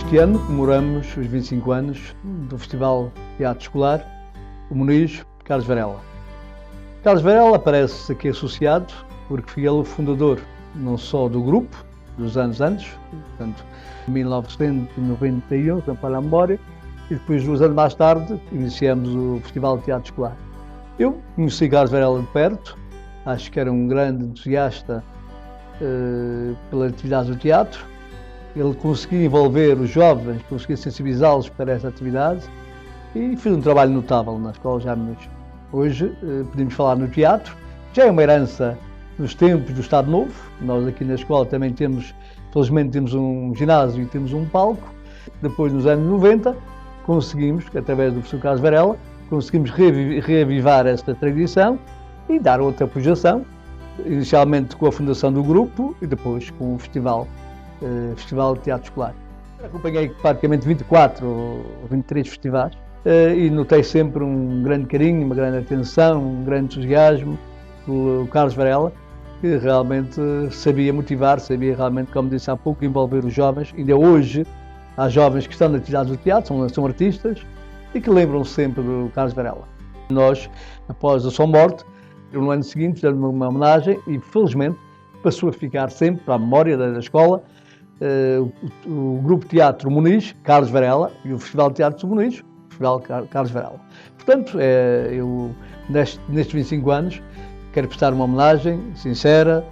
Este ano comemoramos os 25 anos do Festival Teatro Escolar, o Muniz Carlos Varela. Carlos Varela aparece aqui associado porque foi ele o fundador não só do grupo, dos anos antes, portanto, em 1991, se não falha a memória, e depois, 2 anos mais tarde, iniciamos o Festival de Teatro Escolar. Eu conheci Carlos Varela de perto, acho que era um grande entusiasta pela atividade do teatro. Ele conseguia envolver os jovens, conseguia sensibilizá-los para essa atividade e fez um trabalho notável na Escola Jaime Muniz. Hoje podemos falar no teatro, já é uma herança dos tempos do Estado Novo. Nós aqui na escola também temos, felizmente temos um ginásio e temos um palco. Depois, nos anos 90, conseguimos, através do professor Carlos Varela, conseguimos reavivar esta tradição e dar outra projeção, inicialmente com a fundação do grupo e depois com o Festival de Teatro Escolar. Acompanhei praticamente 24 ou 23 festivais e notei sempre um grande carinho, uma grande atenção, um grande entusiasmo pelo Carlos Varela, que realmente sabia motivar, sabia realmente, como disse há pouco, envolver os jovens. Ainda hoje há jovens que estão na atividade do teatro, são artistas e que lembram sempre do Carlos Varela. Nós, após a sua morte, no ano seguinte fizemos uma homenagem e, felizmente, passou a ficar sempre para a memória da escola o Grupo Teatro Muniz, Carlos Varela, e o Festival de Teatro Muniz, Festival Carlos Varela. Portanto, eu, nestes 25 anos, quero prestar uma homenagem sincera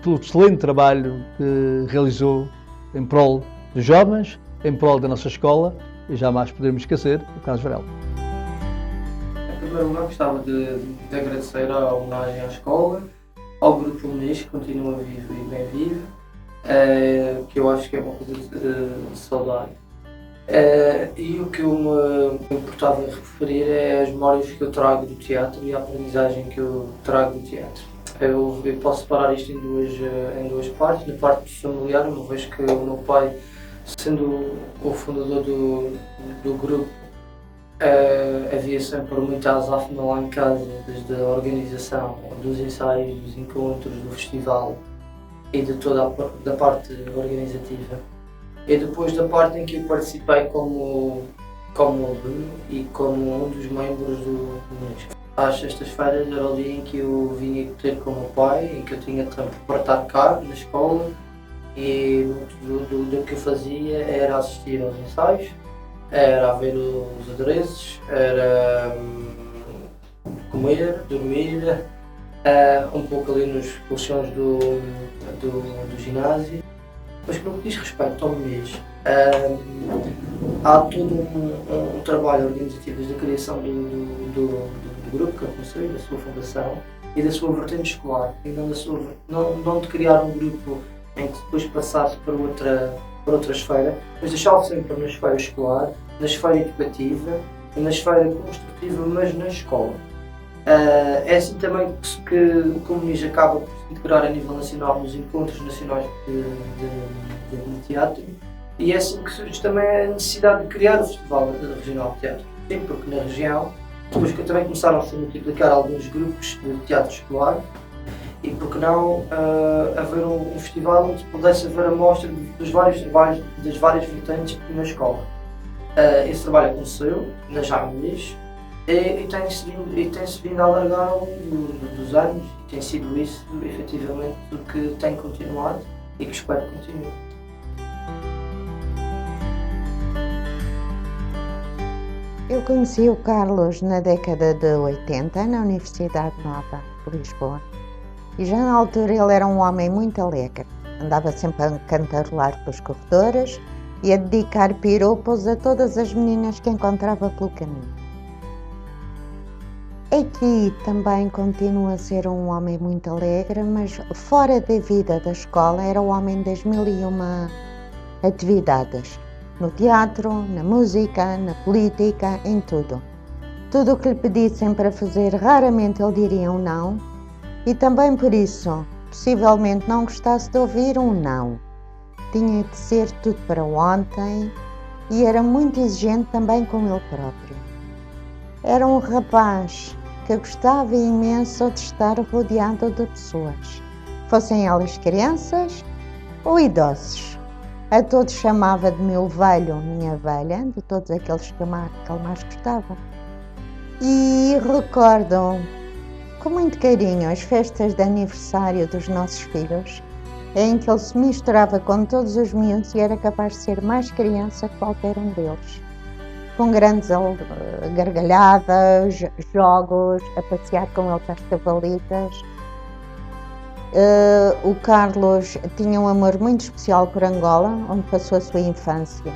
pelo excelente trabalho que realizou em prol dos jovens, em prol da nossa escola, e jamais podemos esquecer o Carlos Varela. Em primeiro lugar, gostava de agradecer a homenagem à escola, ao Grupo Muniz, que continua vivo e bem vivo, que eu acho que é uma coisa de saudar. E o que eu me importava referir é as memórias que eu trago do teatro e a aprendizagem que eu trago do teatro. Eu posso separar isto em duas partes. Na parte familiar, uma vez que o meu pai, sendo o fundador do grupo, havia sempre muita azáfama lá em casa, desde a organização dos ensaios, dos encontros, do festival e de toda a parte organizativa. E depois da parte em que eu participei como aluno e como um dos membros do Muniz. Às sextas-feiras era o dia em que eu vinha ter com o meu pai, em que eu tinha tempo para estar cá na escola, e do que eu fazia era assistir aos ensaios, era ver os adereços, era comer, dormir, um pouco ali nos colchões do ginásio. Mas no que diz respeito ao Muniz, há todo um trabalho organizativo desde a criação do grupo que eu comecei, da sua fundação e da sua vertente escolar, e não de criar um grupo em que depois passasse para outra esfera, mas deixá-lo sempre na esfera escolar, na esfera educativa, na esfera construtiva, mas na escola. É assim também que o Muniz acaba por se integrar a nível nacional nos encontros nacionais de teatro, e é assim que surge também a necessidade de criar o Festival Regional de Teatro. Sim, porque na região, depois que também começaram a se multiplicar alguns grupos de teatro escolar, e porque não haver um festival onde pudesse haver a mostra dos vários trabalhos, das várias vertentes na escola. Esse trabalho aconteceu na Jaime Muniz, e tem-se vindo a alargar ao longo dos anos, e tem sido isso efetivamente o que tem continuado e que espero que continue. Eu conheci o Carlos na década de 80 na Universidade Nova de Lisboa, e já na altura ele era um homem muito alegre, andava sempre a cantarolar pelos corredores e a dedicar piropos a todas as meninas que encontrava pelo caminho. Aqui também continua a ser um homem muito alegre, mas fora da vida da escola era o homem das 1001 atividades. No teatro, na música, na política, em tudo. Tudo o que lhe pedissem para fazer, raramente ele diria um não, e também por isso, possivelmente não gostasse de ouvir um não. Tinha de ser tudo para ontem e era muito exigente também com ele próprio. Era um rapaz que gostava imenso de estar rodeado de pessoas, fossem elas crianças ou idosos. A todos chamava de meu velho, minha velha, de todos aqueles que ele mais gostava. E recordo com muito carinho as festas de aniversário dos nossos filhos, em que ele se misturava com todos os miúdos e era capaz de ser mais criança que qualquer um deles. Com grandes gargalhadas, jogos, a passear com eles às cavalitas. O Carlos tinha um amor muito especial por Angola, onde passou a sua infância.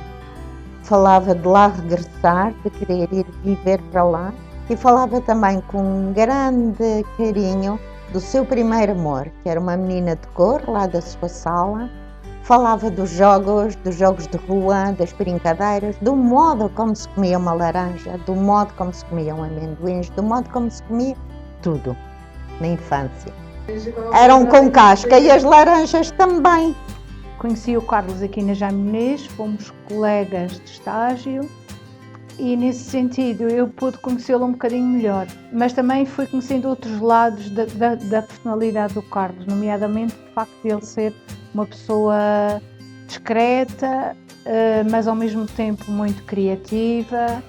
Falava de lá regressar, de querer ir viver para lá, e falava também com um grande carinho do seu primeiro amor, que era uma menina de cor lá da sua sala. Falava dos jogos de rua, das brincadeiras, do modo como se comia uma laranja, do modo como se comiam amendoins, do modo como se comia tudo na infância. Eram com casca e as laranjas também. Conheci o Carlos aqui na Jaime Muniz, fomos colegas de estágio e nesse sentido eu pude conhecê-lo um bocadinho melhor, mas também fui conhecendo outros lados da personalidade do Carlos, nomeadamente o facto de ele ser uma pessoa discreta, mas ao mesmo tempo muito criativa,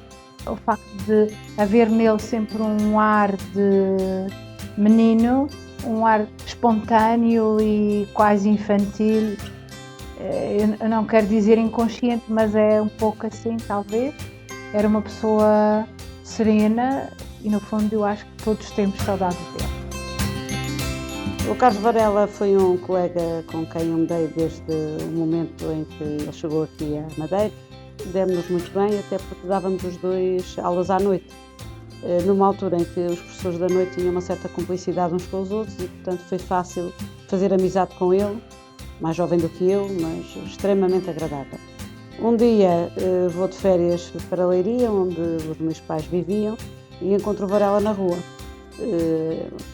o facto de haver nele sempre um ar de menino, um ar espontâneo e quase infantil. Eu não quero dizer inconsciente, mas é um pouco assim, talvez. Era uma pessoa serena e, no fundo, eu acho que todos temos saudades dele. O Carlos Varela foi um colega com quem eu me dei desde o momento em que ele chegou aqui à Madeira. Demos-nos muito bem, até porque dávamos os dois aulas à noite, numa altura em que os professores da noite tinham uma certa cumplicidade uns com os outros e, portanto, foi fácil fazer amizade com ele, mais jovem do que eu, mas extremamente agradável. Um dia vou de férias para Leiria, onde os meus pais viviam, e encontro o Varela na rua.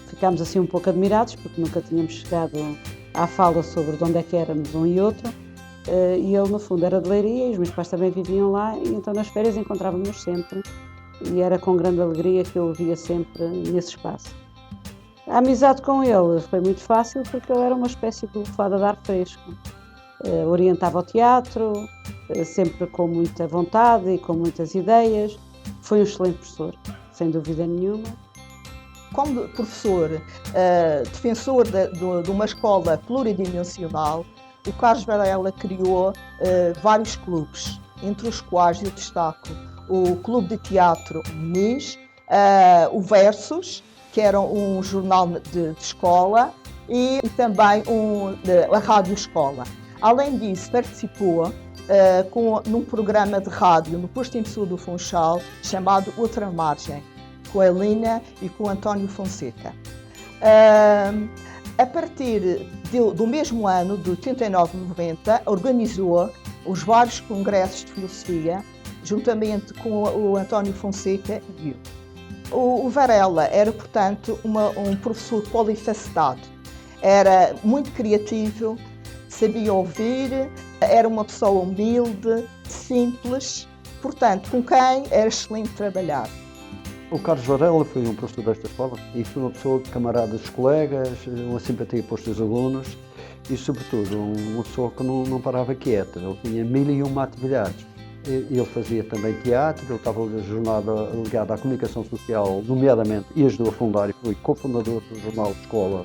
Ficámos assim um pouco admirados, porque nunca tínhamos chegado à fala sobre de onde é que éramos um e outro. E ele, no fundo, era de Leiria e os meus pais também viviam lá, e então nas férias encontrávamos sempre. E era com grande alegria que eu o via sempre nesse espaço. A amizade com ele foi muito fácil, porque ele era uma espécie de lufada de ar fresco. Orientava o teatro, sempre com muita vontade e com muitas ideias. Foi um excelente professor, sem dúvida nenhuma. Como professor, defensor de uma escola pluridimensional, o Carlos Varela criou vários clubes, entre os quais eu destaco o Clube de Teatro Muniz, o Versus, que era um jornal de escola, e também a Rádio Escola. Além disso, participou num programa de rádio no posto emissor do Funchal, chamado Outra Margem, com a Lina e com o António Fonseca. A partir do mesmo ano, de 89-90, organizou os vários congressos de filosofia, juntamente com o António Fonseca e eu. O Varela era, portanto, um professor polifacetado. Era muito criativo, sabia ouvir, era uma pessoa humilde, simples, portanto, com quem era excelente trabalhar. O Carlos Varela foi um professor desta escola e foi uma pessoa de camaradas dos colegas, uma simpatia para os seus alunos e, sobretudo, uma pessoa que não parava quieta. Ele tinha 1001 atividades. Ele fazia também teatro, ele estava na jornada ligada à comunicação social, nomeadamente, e ajudou a fundar e foi cofundador do jornal de escola,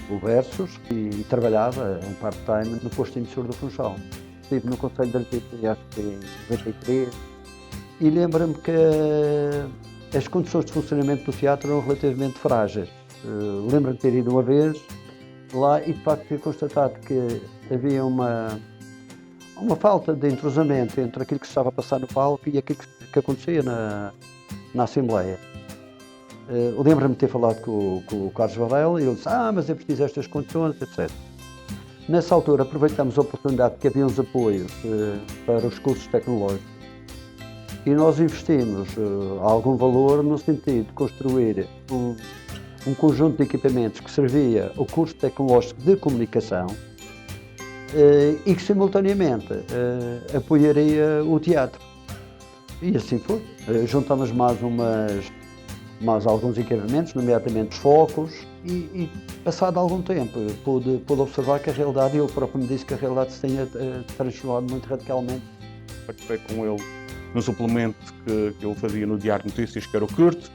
o Versus, e trabalhava em part-time no posto emissor do Funchal. Estive no Conselho de Arquitetura, acho que em 93, e lembro-me que as condições de funcionamento do teatro eram relativamente frágeis. Lembro-me de ter ido uma vez lá e, de facto, ter constatado que havia uma falta de entrosamento entre aquilo que se estava a passar no palco e aquilo que acontecia na Assembleia. Lembro-me de ter falado com o Carlos Varela e ele disse: mas é preciso estas condições, etc. Nessa altura aproveitamos a oportunidade que havia uns apoios para os cursos tecnológicos e nós investimos algum valor no sentido de construir um conjunto de equipamentos que servia ao curso tecnológico de comunicação e que simultaneamente apoiaria o teatro. E assim foi. Juntamos mais mais alguns equipamentos, nomeadamente os focos, e passado algum tempo pude observar que a realidade, ele próprio me disse que a realidade se tinha transformado muito radicalmente. Participei com ele no suplemento que ele fazia no Diário de Notícias, que era o Curto.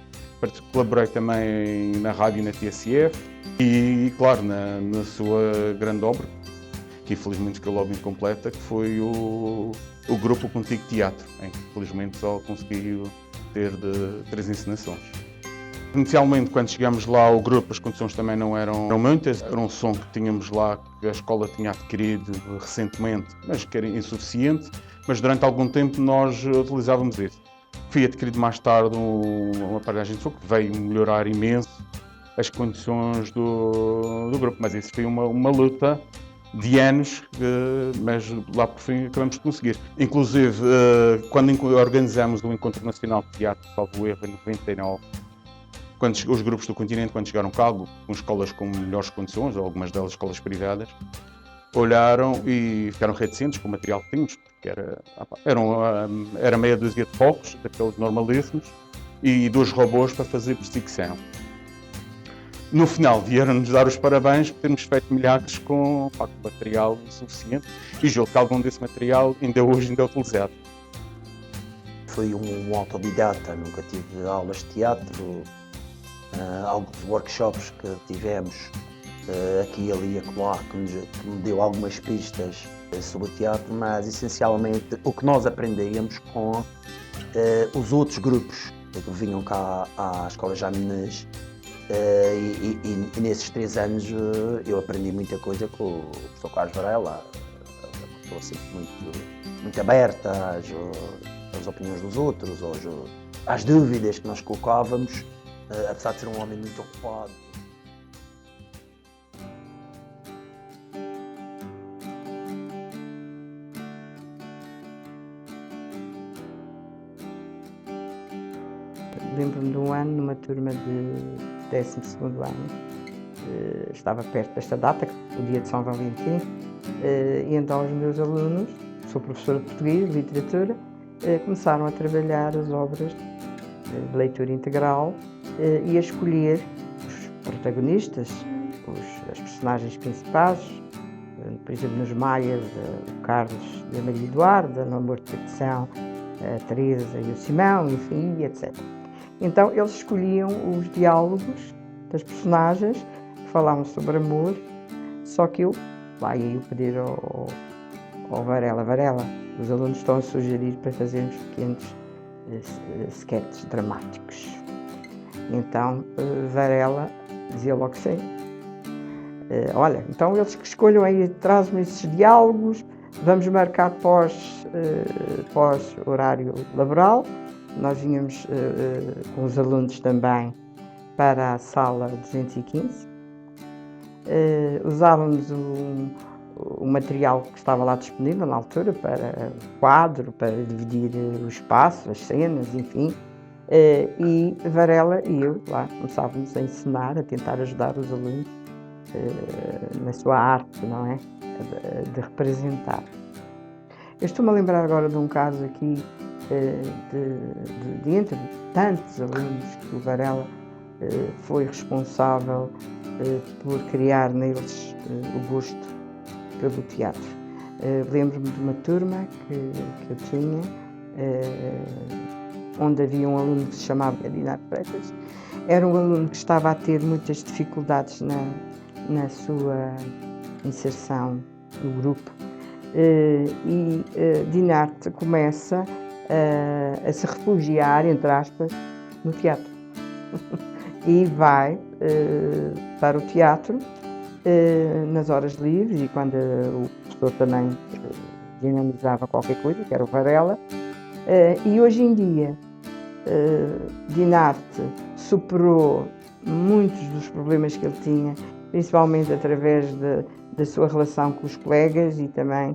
Colaborei também na rádio e na TSF e, claro, na sua grande obra, que infelizmente ficou logo incompleta, que foi o grupo Contigo Teatro, em que infelizmente só consegui ter de 3 encenações. Inicialmente, quando chegámos lá, o grupo, as condições também não eram muitas. Era um som que tínhamos lá, que a escola tinha adquirido recentemente, mas que era insuficiente. Mas durante algum tempo nós utilizávamos esse. Fui adquirido mais tarde uma aparelhagem de som que veio melhorar imenso as condições do grupo. Mas isso foi uma luta de anos, mas lá por fim acabamos de conseguir. Inclusive, quando organizamos o Encontro Nacional de Teatro, salvo erro, em 99, quando os grupos do continente, quando chegaram cá, com escolas com melhores condições, ou algumas delas escolas privadas, olharam e ficaram reticentes com o material que tínhamos, porque era meia dúzia de focos, daqueles normalíssimos, e 2 robôs para fazer perseguição. No final, vieram-nos dar os parabéns por termos feito milhares com material insuficiente, e julgo que algum desse material ainda hoje é utilizado. Fui um autodidata, nunca tive aulas de teatro, alguns workshops que tivemos aqui e ali e acolá, que me deu algumas pistas sobre o teatro, mas essencialmente o que nós aprendíamos com os outros grupos que vinham cá à Escola Jaime Menezes, e nesses 3 anos eu aprendi muita coisa com o professor Carlos Varela, uma pessoa sempre muito aberta às opiniões dos outros, às dúvidas que nós colocávamos, apesar de ser um homem muito ocupado. Lembro-me de um ano, numa turma de 12º ano, estava perto desta data, o dia de São Valentim, e então os meus alunos, sou professora de português, de literatura, começaram a trabalhar as obras de leitura integral e a escolher os protagonistas, as personagens principais, por exemplo, nos Maias, o Carlos e a Maria Eduarda, no Amor de Petição, a Teresa e o Simão, enfim, etc. Então eles escolhiam os diálogos das personagens que falavam sobre amor, só que lá ia eu pedir ao Varela, os alunos estão a sugerir para fazermos pequenos sketches dramáticos. Então Varela dizia logo que sim. Olha, então eles que escolham aí, trazem esses diálogos, vamos marcar pós-horário laboral. Nós vinhamos com os alunos também para a sala 215. Usávamos o material que estava lá disponível na altura para o quadro, para dividir o espaço, as cenas, enfim. E Varela e eu lá começávamos a ensinar, a tentar ajudar os alunos na sua arte, não é? De representar. Eu estou-me a lembrar agora de um caso aqui, de entre tantos alunos que o Varela foi responsável por criar neles o gosto pelo teatro. Lembro-me de uma turma que eu tinha, onde havia um aluno que se chamava Dinar Freitas. Era um aluno que estava a ter muitas dificuldades na sua inserção no grupo, e Dinarte começa a se refugiar, entre aspas, no teatro. E vai para o teatro nas horas livres e quando o professor também dinamizava qualquer coisa, que era o Varela. E hoje em dia, Dinarte superou muitos dos problemas que ele tinha, principalmente através da sua relação com os colegas e também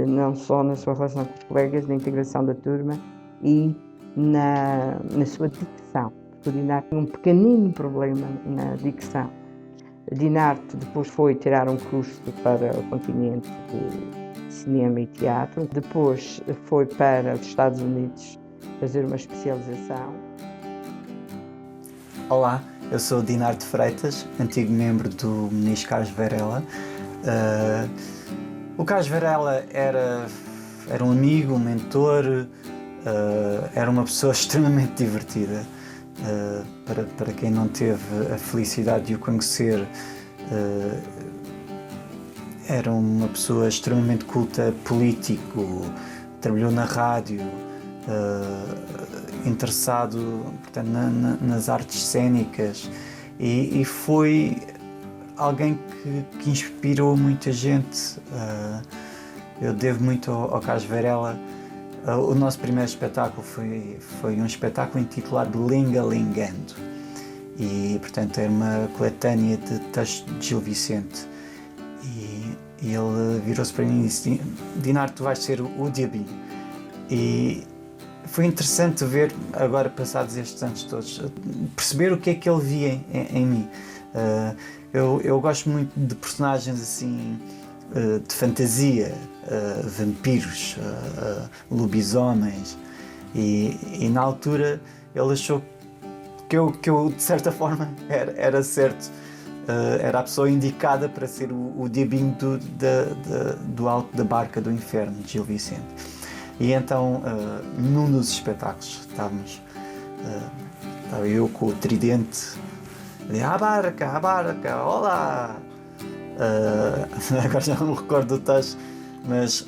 não só na sua relação com os colegas, na integração da turma e na sua dicção. Porque o Dinarte tinha um pequenino problema na dicção. Dinarte depois foi tirar um curso para o continente de cinema e teatro, depois foi para os Estados Unidos fazer uma especialização. Olá, eu sou Dinar de Freitas, antigo membro do Muniz Carlos Varela. O Carlos Varela era um amigo, um mentor, era uma pessoa extremamente divertida. Para quem não teve a felicidade de o conhecer, era uma pessoa extremamente culta, político, trabalhou na rádio, interessado, portanto, nas artes cênicas e foi alguém que inspirou muita gente. Eu devo muito ao Carlos Varela. O nosso primeiro espetáculo foi um espetáculo intitulado Linga Lingando e, portanto, era uma coletânea de textos de Gil Vicente e ele virou-se para mim e disse: Dinar, tu vais ser o diabinho. E foi interessante ver, agora passados estes anos todos, perceber o que é que ele via em mim. Eu gosto muito de personagens assim, de fantasia, vampiros, lobisomens, e na altura ele achou que eu de certa forma era certo, era a pessoa indicada para ser o diabinho do alto da barca do inferno de Gil Vicente. E então, num dos espetáculos, estava eu com o tridente, à barca, olá! Agora já não me recordo do texto, mas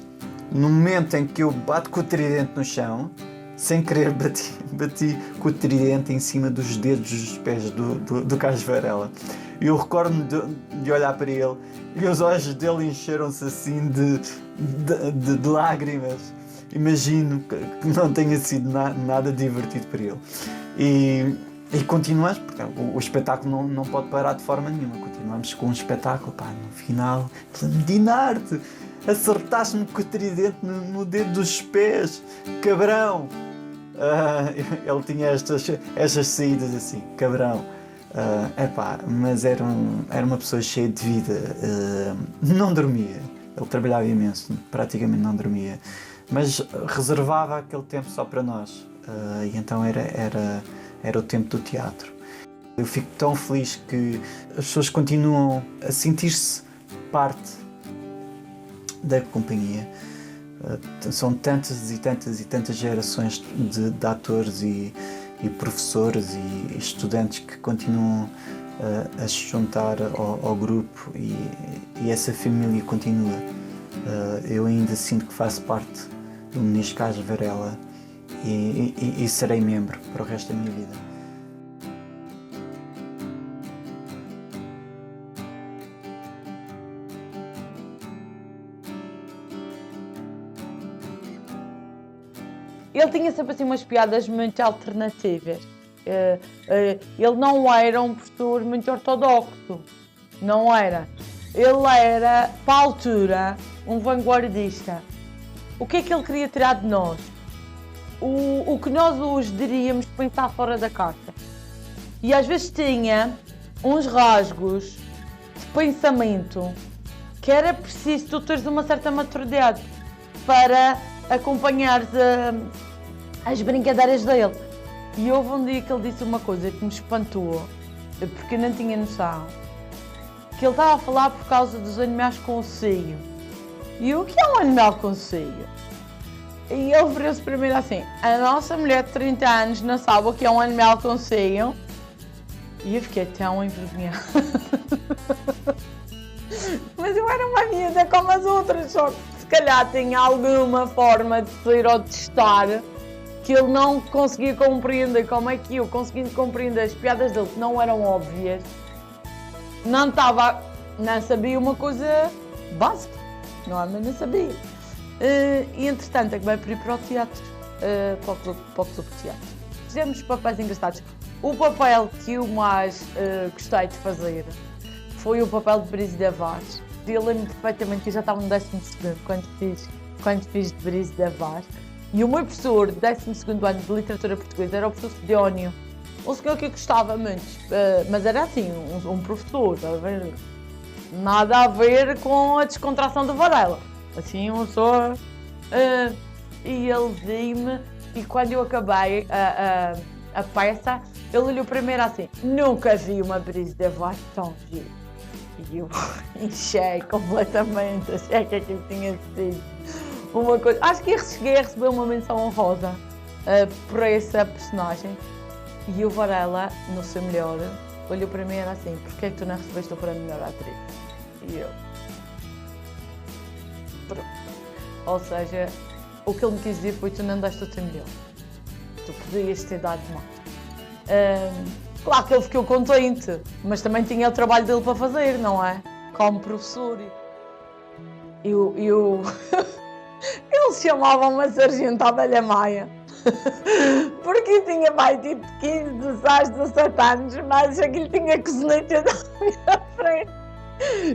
no momento em que eu bato com o tridente no chão, sem querer bati com o tridente em cima dos dedos dos pés do Carlos Varela. E eu recordo-me de olhar para ele e os olhos dele encheram-se assim de lágrimas. Imagino que não tenha sido nada divertido para ele. E continuamos, porque o espetáculo não pode parar de forma nenhuma. Continuamos com um espetáculo, no final, Dinar-te, acertaste-me com o tridente no dedo dos pés, cabrão. Ele tinha estas saídas assim, cabrão. Mas era uma pessoa cheia de vida, não dormia. Ele trabalhava imenso, praticamente não dormia. Mas reservava aquele tempo só para nós, e então era o tempo do teatro. Eu fico tão feliz que as pessoas continuam a sentir-se parte da companhia. São tantas e tantas gerações de atores e professores e estudantes que continuam a se juntar ao grupo e essa família continua. Eu ainda sinto que faço parte do Muniz Carlos Varela e serei membro para o resto da minha vida. Ele tinha sempre assim umas piadas muito alternativas. Ele não era um professor muito ortodoxo, não era. Ele era, para a altura, um vanguardista. O que é que ele queria tirar de nós? O que nós hoje diríamos pensar fora da caixa. E às vezes tinha uns rasgos de pensamento que era preciso tu teres uma certa maturidade para acompanhares as brincadeiras dele. E houve um dia que ele disse uma coisa que me espantou, porque eu não tinha noção, que ele estava a falar por causa dos animais com cio. E o que é um animal com cio? E ele virou-se para mim assim: a nossa mulher de 30 anos não sabe o que é um animal com cio. E eu fiquei tão envergonhada. Mas eu era uma miúda como as outras, só que se calhar tinha alguma forma de sair ou de testar que ele não conseguia compreender. Como é que eu, conseguindo compreender as piadas dele que não eram óbvias, não sabia uma coisa básica, não é? Mas não sabia. E entretanto acabei por ir para o teatro, para o clube de teatro. Fizemos papéis engraçados. O papel que eu mais gostei de fazer foi o papel de Brise Vaz. Eu lembro perfeitamente que eu já estava no 12º quando fiz de Brise Vaz. E o meu professor de 12º ano de literatura portuguesa era o professor Sidónio. Um senhor que eu gostava muito, mas era assim, um professor, nada a ver com a descontração do Varela. Assim, um senhor. E ele disse-me, e quando eu acabei a peça, ele olhou primeiro assim, nunca vi uma Brise de voz tão gira. E eu enchei completamente, achei que aquilo tinha sido uma coisa. Acho que cheguei a receber uma menção honrosa por essa personagem. E o Varela, no seu melhor, olhou para mim e era assim, porquê é que tu não recebeste o prémio de melhor atriz? E eu... Pronto. Ou seja, o que ele me quis dizer foi, tu não deste o teu melhor. Tu podias ter dado mais. Claro que ele ficou contente, mas também tinha o trabalho dele para fazer, não é? Como professor. Ele chamava-me a Sargento Abelha Maia. Porque tinha mais tipo 15, 16, 17 anos, mas aquilo tinha cozinete na minha frente.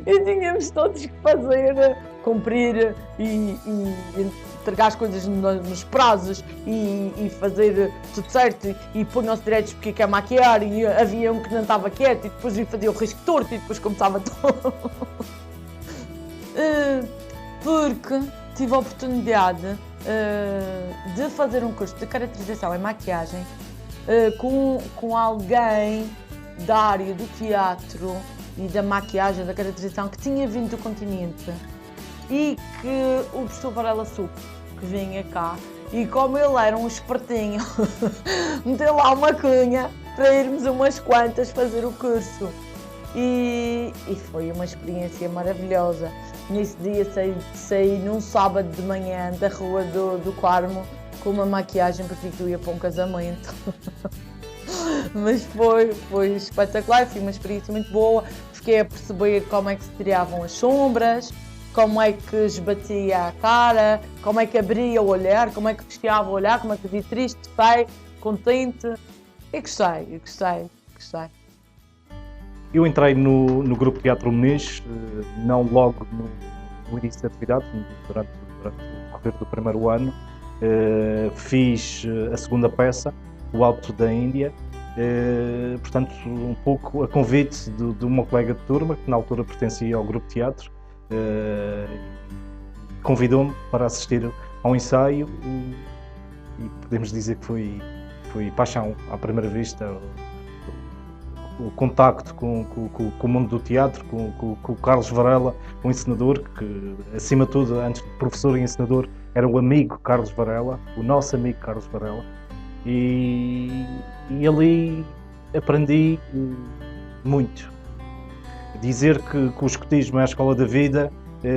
E tínhamos todos que fazer, cumprir e entregar as coisas nos prazos e fazer tudo certo e punham-se direitos porque quer maquiar e havia um que não estava quieto e depois fazia o risco torto e depois começava todo. Porque tive a oportunidade de fazer um curso de caracterização em maquiagem com alguém da área do teatro e da maquiagem, da caracterização, que tinha vindo do continente e que o professor Varela soube que vinha cá e como ele era um espertinho, meteu lá uma cunha para irmos umas quantas fazer o curso e foi uma experiência maravilhosa. Nesse dia saí num sábado de manhã da Rua do Carmo com uma maquiagem porque eu ia para um casamento. Mas foi espetacular, foi uma experiência muito boa. Fiquei a perceber como é que se tiravam as sombras, como é que esbatia a cara, como é que abria o olhar, como é que fechava o olhar, como é que dizia triste, feio, contente. Eu gostei. Eu entrei no grupo Teatro Muniz, não logo no início da atividade, durante o decorrer do primeiro ano. Fiz a segunda peça, O Alto da Índia, portanto um pouco a convite de uma colega de turma, que na altura pertencia ao grupo teatro, convidou-me para assistir ao ensaio e podemos dizer que foi paixão à primeira vista. O contacto com o mundo do teatro, com o Carlos Varela, o encenador, que acima de tudo, antes de professor e encenador, era o amigo Carlos Varela, o nosso amigo Carlos Varela, e ali aprendi muito. Dizer que o escotismo é a escola da vida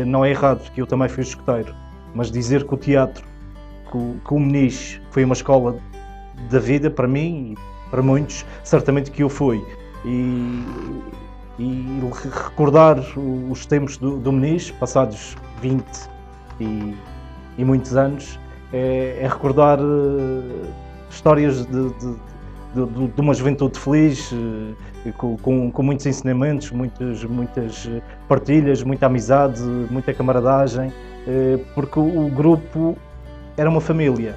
não é errado, porque eu também fui escoteiro, mas dizer que o teatro, que o Muniz foi uma escola da vida para mim e para muitos, certamente que eu fui. E recordar os tempos do Muniz, passados 20 e muitos anos, é recordar histórias de uma juventude feliz, com muitos ensinamentos, muitas partilhas, muita amizade, muita camaradagem, porque o grupo era uma família.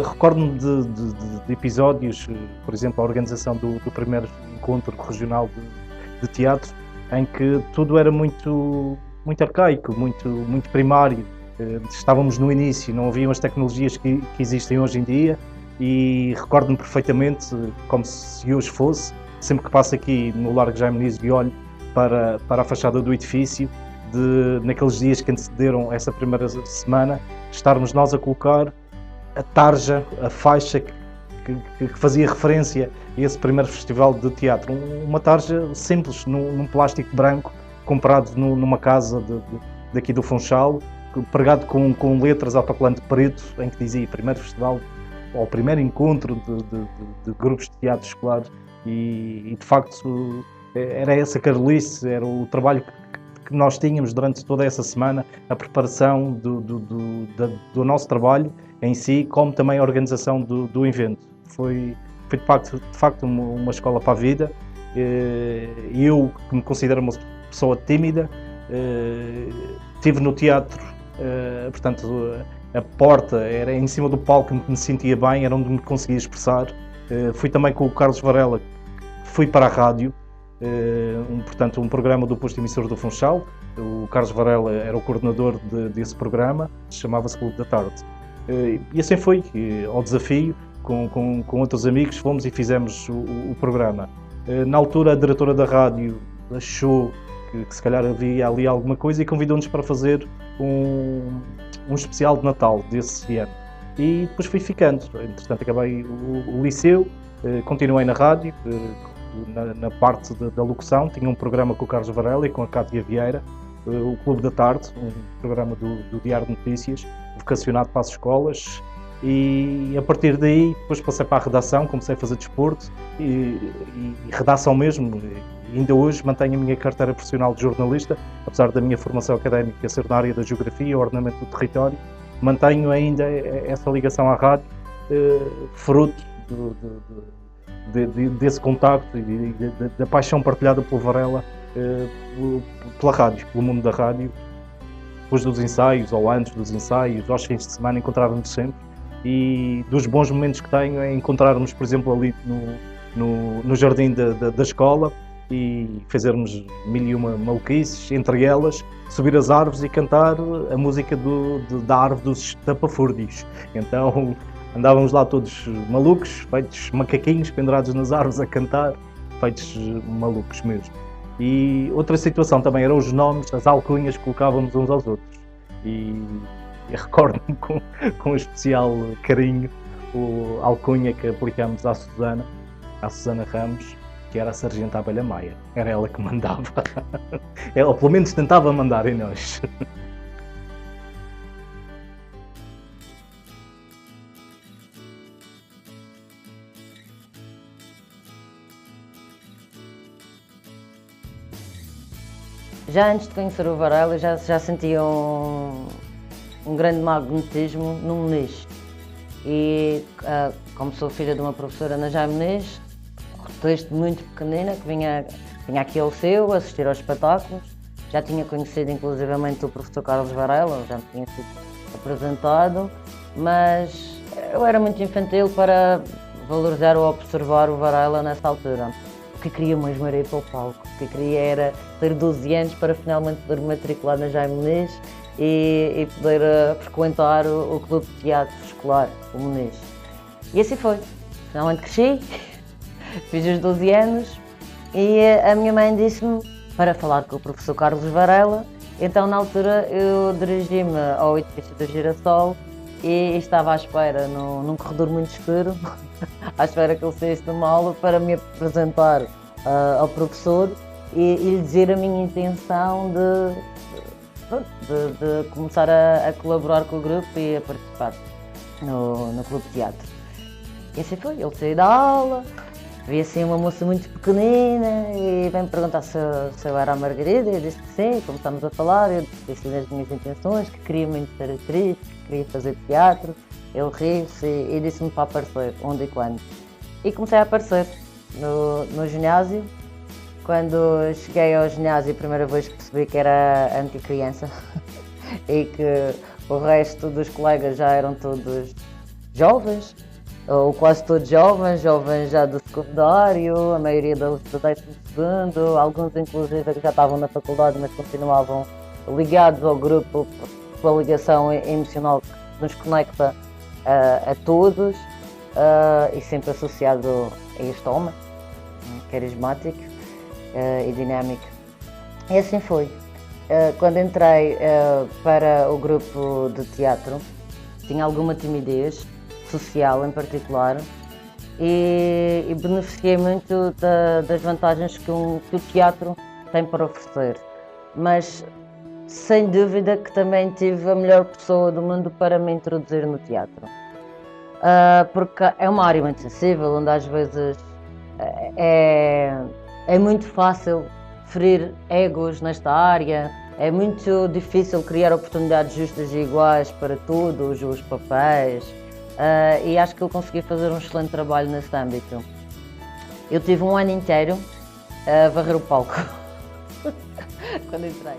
Recordo-me de episódios, por exemplo, a organização do primeiro encontro regional de teatro, em que tudo era muito arcaico, muito primário. Estávamos no início, não haviam as tecnologias que existem hoje em dia, e recordo-me perfeitamente, como se hoje fosse, sempre que passo aqui no Largo Jaime Muniz e olho para a fachada do edifício, naqueles dias que antecederam essa primeira semana, estarmos nós a colocar a tarja, a faixa que fazia referência a esse primeiro festival de teatro. Uma tarja simples, num plástico branco, comprado numa casa daqui do Funchal, pregado com letras autocolante preto, em que dizia primeiro festival, ou primeiro encontro de grupos de teatro escolar, e de facto era essa carolice, era o trabalho que nós tínhamos durante toda essa semana, a preparação do nosso trabalho em si, como também a organização do evento. Foi de facto uma escola para a vida. Eu, que me considero uma pessoa tímida, estive no teatro, portanto a porta era em cima do palco, que me sentia bem, era onde me conseguia expressar. Fui também com o Carlos Varela, fui para a rádio, portanto um programa do posto emissor do Funchal. O Carlos Varela era o coordenador desse programa, chamava-se Clube da Tarde. E assim foi, ao desafio, com outros amigos, fomos e fizemos o programa. Na altura, a diretora da rádio achou que se calhar havia ali alguma coisa e convidou-nos para fazer um especial de Natal desse ano. E depois fui ficando. Entretanto, acabei o liceu, continuei na rádio, na parte da locução. Tinha um programa com o Carlos Varela e com a Cátia Vieira, o Clube da Tarde, um programa do Diário de Notícias, vocacionado para as escolas. E a partir daí, depois passei para a redação, comecei a fazer desporto e redação mesmo. E ainda hoje mantenho a minha carteira profissional de jornalista, apesar da minha formação académica ser na área da geografia, ordenamento do território, mantenho ainda essa ligação à rádio, fruto desse contacto e da paixão partilhada pelo Varela pela rádio, pelo mundo da rádio. Depois dos ensaios, ou antes dos ensaios, aos fins de semana, encontrávamos sempre. E dos bons momentos que tenho é encontrarmos, por exemplo, ali no jardim da escola e fazermos mil e uma maluquices, entre elas subir as árvores e cantar a música da árvore dos estapafúrdios. Então andávamos lá todos malucos, feitos macaquinhos pendurados nas árvores a cantar, feitos malucos mesmo. E outra situação também eram os nomes, as alcunhas que colocávamos uns aos outros. E recordo-me com especial carinho a alcunha que aplicámos à Susana Ramos, que era a Sargenta Abelha Maia. Era ela que mandava. Ela pelo menos tentava mandar em nós. Já antes de conhecer o Varela, já sentia um grande magnetismo no Muniz. E como sou filha de uma professora na Jaime Muniz, desde muito pequenina, que vinha aqui ao Liceu assistir aos espetáculos, já tinha conhecido inclusivamente o professor Carlos Varela, já me tinha sido apresentado, mas eu era muito infantil para valorizar ou observar o Varela nessa altura. O que queria mesmo era ir para o palco, o que queria era ter 12 anos para finalmente poder me matricular na Jaime Muniz e poder frequentar o clube de teatro escolar, o Muniz. E assim foi. Finalmente cresci, fiz os 12 anos e a minha mãe disse-me para falar com o professor Carlos Varela. Então, na altura, eu dirigi-me ao edifício do Girassol e estava à espera, num corredor muito escuro, à espera que ele saísse de uma aula para me apresentar ao professor e lhe dizer a minha intenção de começar a colaborar com o grupo e a participar no clube de teatro. E assim foi, ele saiu da aula, vi assim uma moça muito pequenina e veio-me perguntar se eu era a Margarida. Eu disse que sim, começámos a falar, eu disse as minhas intenções, que queria muito ser atriz, que queria fazer teatro. Ele riu-se e disse-me para aparecer, onde e quando. E comecei a aparecer no ginásio. Quando cheguei ao ginásio, a primeira vez percebi que era a única criança e que o resto dos colegas já eram todos jovens, ou quase todos jovens já do secundário, a maioria deles do 12º, alguns inclusive que já estavam na faculdade, mas continuavam ligados ao grupo pela ligação emocional que nos conecta a todos e sempre associado a este homem, carismático e dinâmico. E assim foi. Quando entrei para o grupo de teatro, tinha alguma timidez social em particular e beneficiei muito das vantagens que o teatro tem para oferecer. Mas sem dúvida que também tive a melhor pessoa do mundo para me introduzir no teatro. Porque é uma área muito sensível, onde às vezes é muito fácil ferir egos nesta área, é muito difícil criar oportunidades justas e iguais para todos os papéis e acho que eu consegui fazer um excelente trabalho nesse âmbito. Eu tive um ano inteiro a varrer o palco, quando entrei.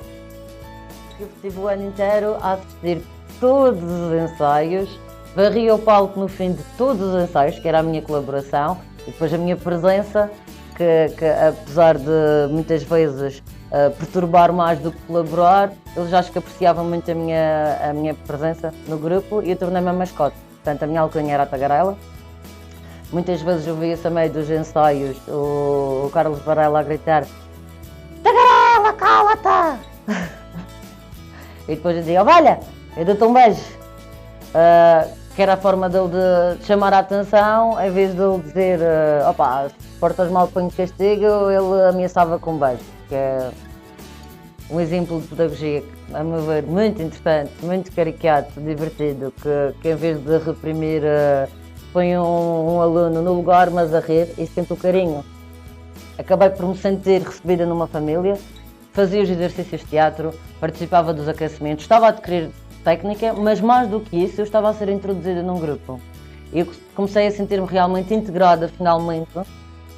Eu tive o ano inteiro a assistir todos os ensaios, varria o palco no fim de todos os ensaios, que era a minha colaboração, e depois a minha presença, que apesar de muitas vezes perturbar mais do que colaborar, eles acho que apreciavam muito a minha presença no grupo e eu tornei-me a mascote. Portanto, a minha alcunha era a Tagarela muitas vezes ouvia-se a meio dos ensaios o Carlos Varela a gritar Tagarela, cala-te! E depois dizia, olha, eu dou-te um beijo. Que era a forma dele de chamar a atenção, em vez de ele dizer, opa, se portas mal ponho de castigo, ele ameaçava com um beijo. Que é um exemplo de pedagogia, a meu ver, muito interessante, muito caricato, divertido, que em vez de reprimir, põe um aluno no lugar, mas a rir e sente o carinho. Acabei por me sentir recebida numa família, fazia os exercícios de teatro, participava dos aquecimentos, estava a adquirir técnica, mas mais do que isso, eu estava a ser introduzida num grupo. Eu comecei a sentir-me realmente integrada, finalmente,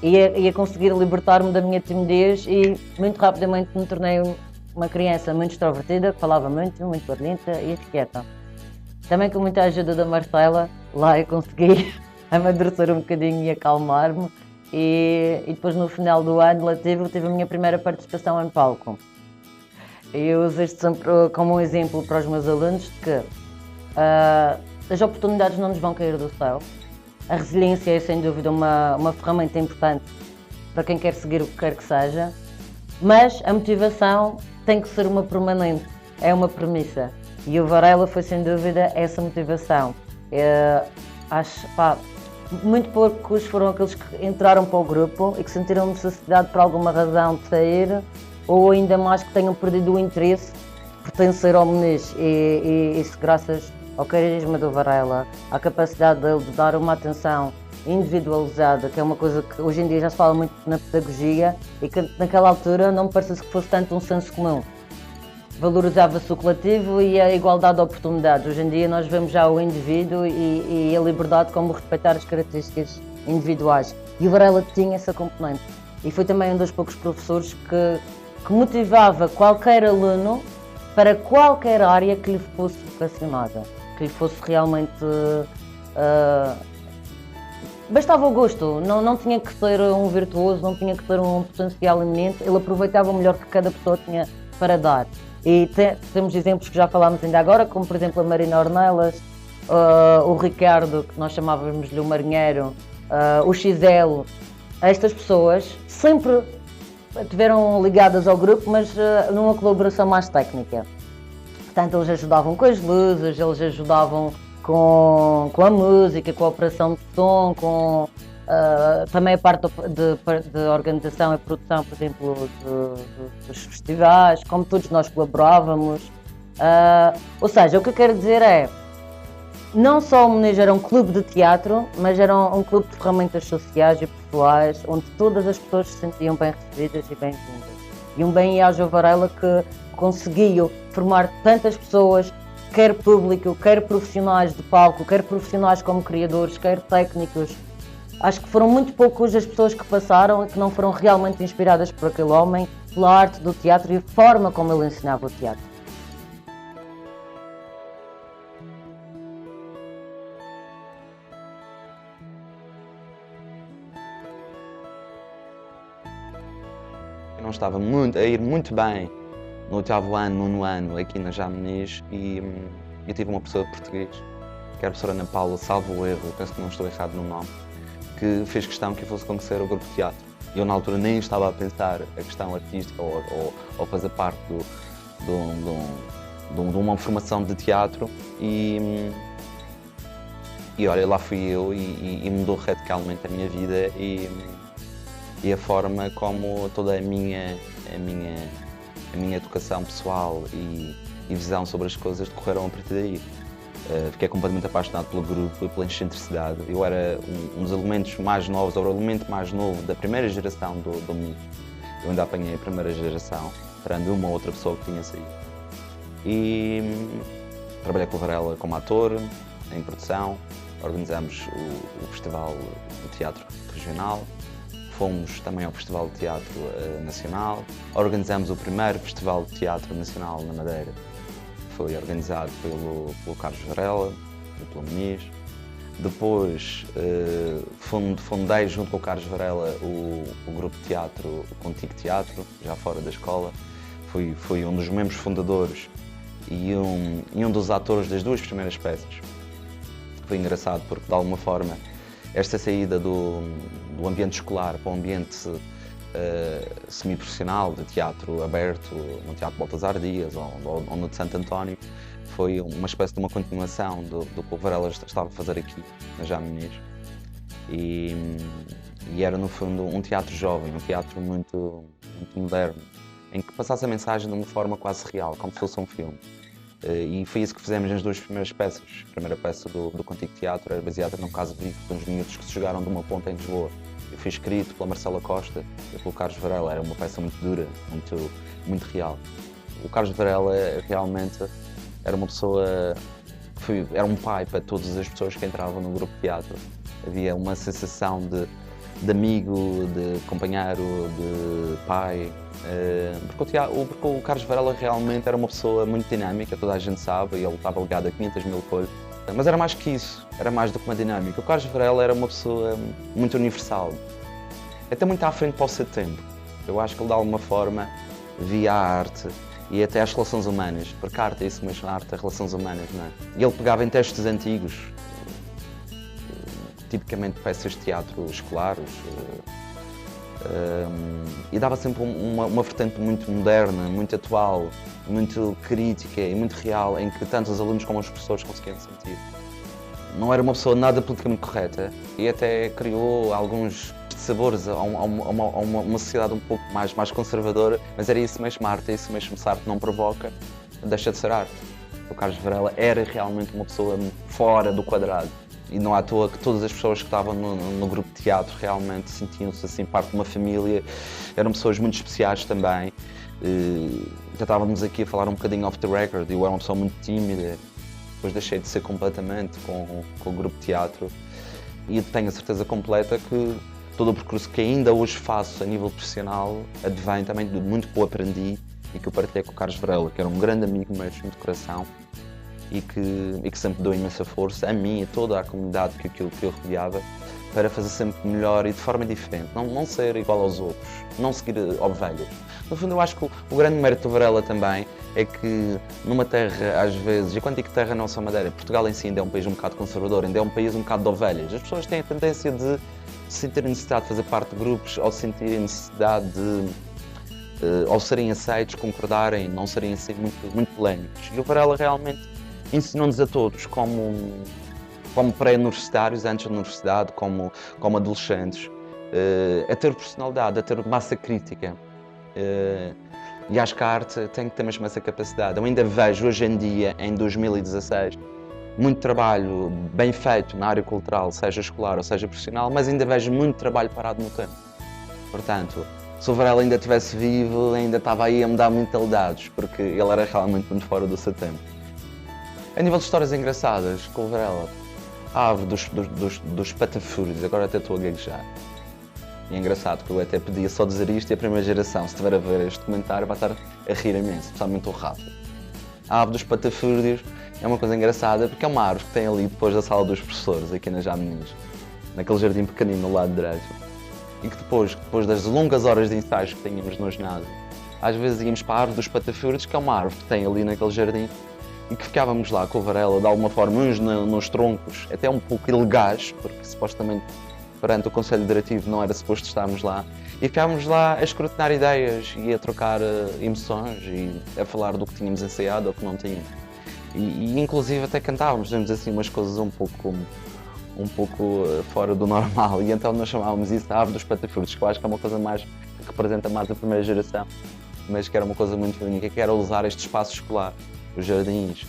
e a conseguir libertar-me da minha timidez e muito rapidamente me tornei uma criança muito extrovertida, que falava muito barulhenta e inquieta. Também com muita ajuda da Marcela, lá eu consegui amadurecer um bocadinho e acalmar-me. E depois no final do ano letivo tive a minha primeira participação em palco. Eu uso isto sempre como um exemplo para os meus alunos de que as oportunidades não nos vão cair do céu. A resiliência é sem dúvida uma ferramenta importante para quem quer seguir o que quer que seja, mas a motivação tem que ser uma permanente, é uma premissa. E o Varela foi sem dúvida essa motivação. Muito poucos foram aqueles que entraram para o grupo e que sentiram necessidade por alguma razão de sair, ou ainda mais que tenham perdido o interesse de pertencer ao Muniz. E isso graças ao carisma do Varela, à capacidade dele de dar uma atenção individualizada, que é uma coisa que hoje em dia já se fala muito na pedagogia e que naquela altura não me parecia que fosse tanto um senso comum. Valorizava-se o coletivo e a igualdade de oportunidades. Hoje em dia nós vemos já o indivíduo e a liberdade como respeitar as características individuais. E o Varela tinha essa componente. E foi também um dos poucos professores que motivava qualquer aluno para qualquer área que lhe fosse vocacionada, que lhe fosse realmente... bastava o gosto, não tinha que ser um virtuoso, não tinha que ser um potencial iminente, ele aproveitava o melhor que cada pessoa tinha para dar. E temos exemplos que já falámos ainda agora, como por exemplo a Marina Ornelas, o Ricardo, que nós chamávamos-lhe o marinheiro, o XL. Estas pessoas sempre estiveram ligadas ao grupo, mas numa colaboração mais técnica. Portanto, eles ajudavam com as luzes, eles ajudavam com a música, com a operação de som, com também a parte de organização e produção, por exemplo, dos festivais, como todos nós colaborávamos. Ou seja, o que eu quero dizer é, não só o Muniz era um clube de teatro, mas era um clube de ferramentas sociais e pessoais, onde todas as pessoas se sentiam bem recebidas e bem-vindas. E um bem-aja ao Varela que conseguiu formar tantas pessoas, quer público, quer profissionais de palco, quer profissionais como criadores, quer técnicos. Acho que foram muito poucas as pessoas que passaram e que não foram realmente inspiradas por aquele homem, pela arte do teatro e a forma como ele ensinava o teatro. Eu não estava a ir muito bem no 8º ano, 9º ano, aqui na Muniz, e eu tive uma professora de português, que era a professora Ana Paula, salvo o erro, penso que não estou errado no nome, que fez questão que eu fosse conhecer o grupo de teatro. Eu na altura nem estava a pensar a questão artística ou fazer parte de uma formação de teatro e olha, lá fui eu e mudou radicalmente a minha vida e a forma como toda a minha educação pessoal e visão sobre as coisas decorreram a partir daí. Fiquei completamente apaixonado pelo grupo e pela excentricidade. Eu era um dos elementos mais novos, ou o elemento mais novo da primeira geração do Muniz. Eu ainda apanhei a primeira geração, perante uma outra pessoa que tinha saído. E trabalhei com o Varela como ator, em produção, organizamos o Festival de Teatro Regional, fomos também ao Festival de Teatro Nacional, organizamos o primeiro Festival de Teatro Nacional na Madeira. Foi organizado pelo Carlos Varela e pelo Muniz. Depois fundei junto com o Carlos Varela o grupo de teatro, o Contigo Teatro, já fora da escola. Fui um dos membros fundadores e um dos atores das duas primeiras peças. Foi engraçado porque de alguma forma esta saída do ambiente escolar para o ambiente semi-profissional, de teatro aberto, no Teatro Baltasar Dias ou no de Santo António, foi uma espécie de uma continuação do que o Varela estava a fazer aqui, na Jamines. E era, no fundo, um teatro jovem, um teatro muito moderno, em que passasse a mensagem de uma forma quase real, como se fosse um filme. E foi isso que fizemos nas duas primeiras peças. A primeira peça do Contigo Teatro era baseada num caso vivo de uns miúdos que se jogaram de uma ponta em Lisboa. Foi escrito pela Marcela Costa e pelo Carlos Varela. Era uma peça muito dura, muito real. O Carlos Varela realmente era uma pessoa que era um pai para todas as pessoas que entravam no grupo de teatro. Havia uma sensação de amigo, de companheiro, de pai. Porque o Carlos Varela realmente era uma pessoa muito dinâmica, toda a gente sabe, e ele estava ligado a 500 mil folhas. Mas era mais que isso, era mais do que uma dinâmica. O Carlos Varela era uma pessoa muito universal, até muito à frente para o seu tempo. Eu acho que ele, de alguma forma, via a arte e até as relações humanas, porque a arte é isso mesmo, a arte é relações humanas, não é? E ele pegava em textos antigos, tipicamente peças de teatro escolares, e dava sempre uma vertente muito moderna, muito atual, muito crítica e muito real, em que tanto os alunos como os professores conseguiam sentir. Não era uma pessoa nada politicamente correta e até criou alguns sabores a uma sociedade um pouco mais conservadora, mas era isso mesmo, a arte é isso mesmo, se a arte não provoca, deixa de ser arte. O Carlos Varela era realmente uma pessoa fora do quadrado. E não é à toa que todas as pessoas que estavam no grupo de teatro realmente sentiam-se assim parte de uma família. Eram pessoas muito especiais também. Já estávamos aqui a falar um bocadinho off the record. Eu era uma pessoa muito tímida. Depois deixei de ser completamente com o grupo de teatro. E tenho a certeza completa que todo o percurso que ainda hoje faço a nível profissional advém também de muito que eu aprendi e que eu partilhei com o Carlos Varela, que era um grande amigo mesmo de coração. E que sempre deu imensa força a mim e a toda a comunidade que eu rodeava para fazer sempre melhor e de forma diferente, não ser igual aos outros, não seguir ovelhas. No fundo, eu acho que o grande mérito do Varela também é que numa terra, às vezes, e quando digo terra não só Madeira, Portugal em si ainda é um país um bocado conservador, ainda é um país um bocado de ovelhas. As pessoas têm a tendência de sentirem necessidade de fazer parte de grupos, ou sentirem necessidade de, ao serem aceitos, concordarem, não serem assim muito polémicos. E o Varela realmente ensinou-nos a todos, como pré-universitários, antes da universidade, como adolescentes, a ter personalidade, a ter massa crítica. E acho que a arte tem que ter mesmo essa capacidade. Eu ainda vejo hoje em dia, em 2016, muito trabalho bem feito na área cultural, seja escolar ou seja profissional, mas ainda vejo muito trabalho parado no tempo. Portanto, se o Varela ainda estivesse vivo, ainda estava aí a mudar mentalidades, porque ele era realmente muito fora do seu tempo. A nível de histórias engraçadas, com o Varela, a árvore dos patafúrios, agora até estou a gaguejar. E é engraçado que eu até podia só dizer isto e a primeira geração, se estiver a ver este comentário, vai estar a rir imenso, especialmente o Rafa. A árvore dos patafúrios é uma coisa engraçada porque é uma árvore que tem ali depois da sala dos professores, aqui na Jamines, naquele jardim pequenino no lado direito. E que depois das longas horas de ensaios que tínhamos no ginásio, às vezes íamos para a árvore dos patafúrios, que é uma árvore que tem ali naquele jardim, e que ficávamos lá com o Varela, de alguma forma, uns nos troncos, até um pouco ilegais, porque supostamente perante o Conselho Diretivo não era suposto estarmos lá, e ficávamos lá a escrutinar ideias e a trocar emoções e a falar do que tínhamos ensaiado ou que não tínhamos. E inclusive até cantávamos, dizemos assim umas coisas um pouco fora do normal, e então nós chamávamos isso de árvore dos patafúrios, que eu acho que é uma coisa mais que representa mais a primeira geração, mas que era uma coisa muito única, que era usar este espaço escolar, os jardins,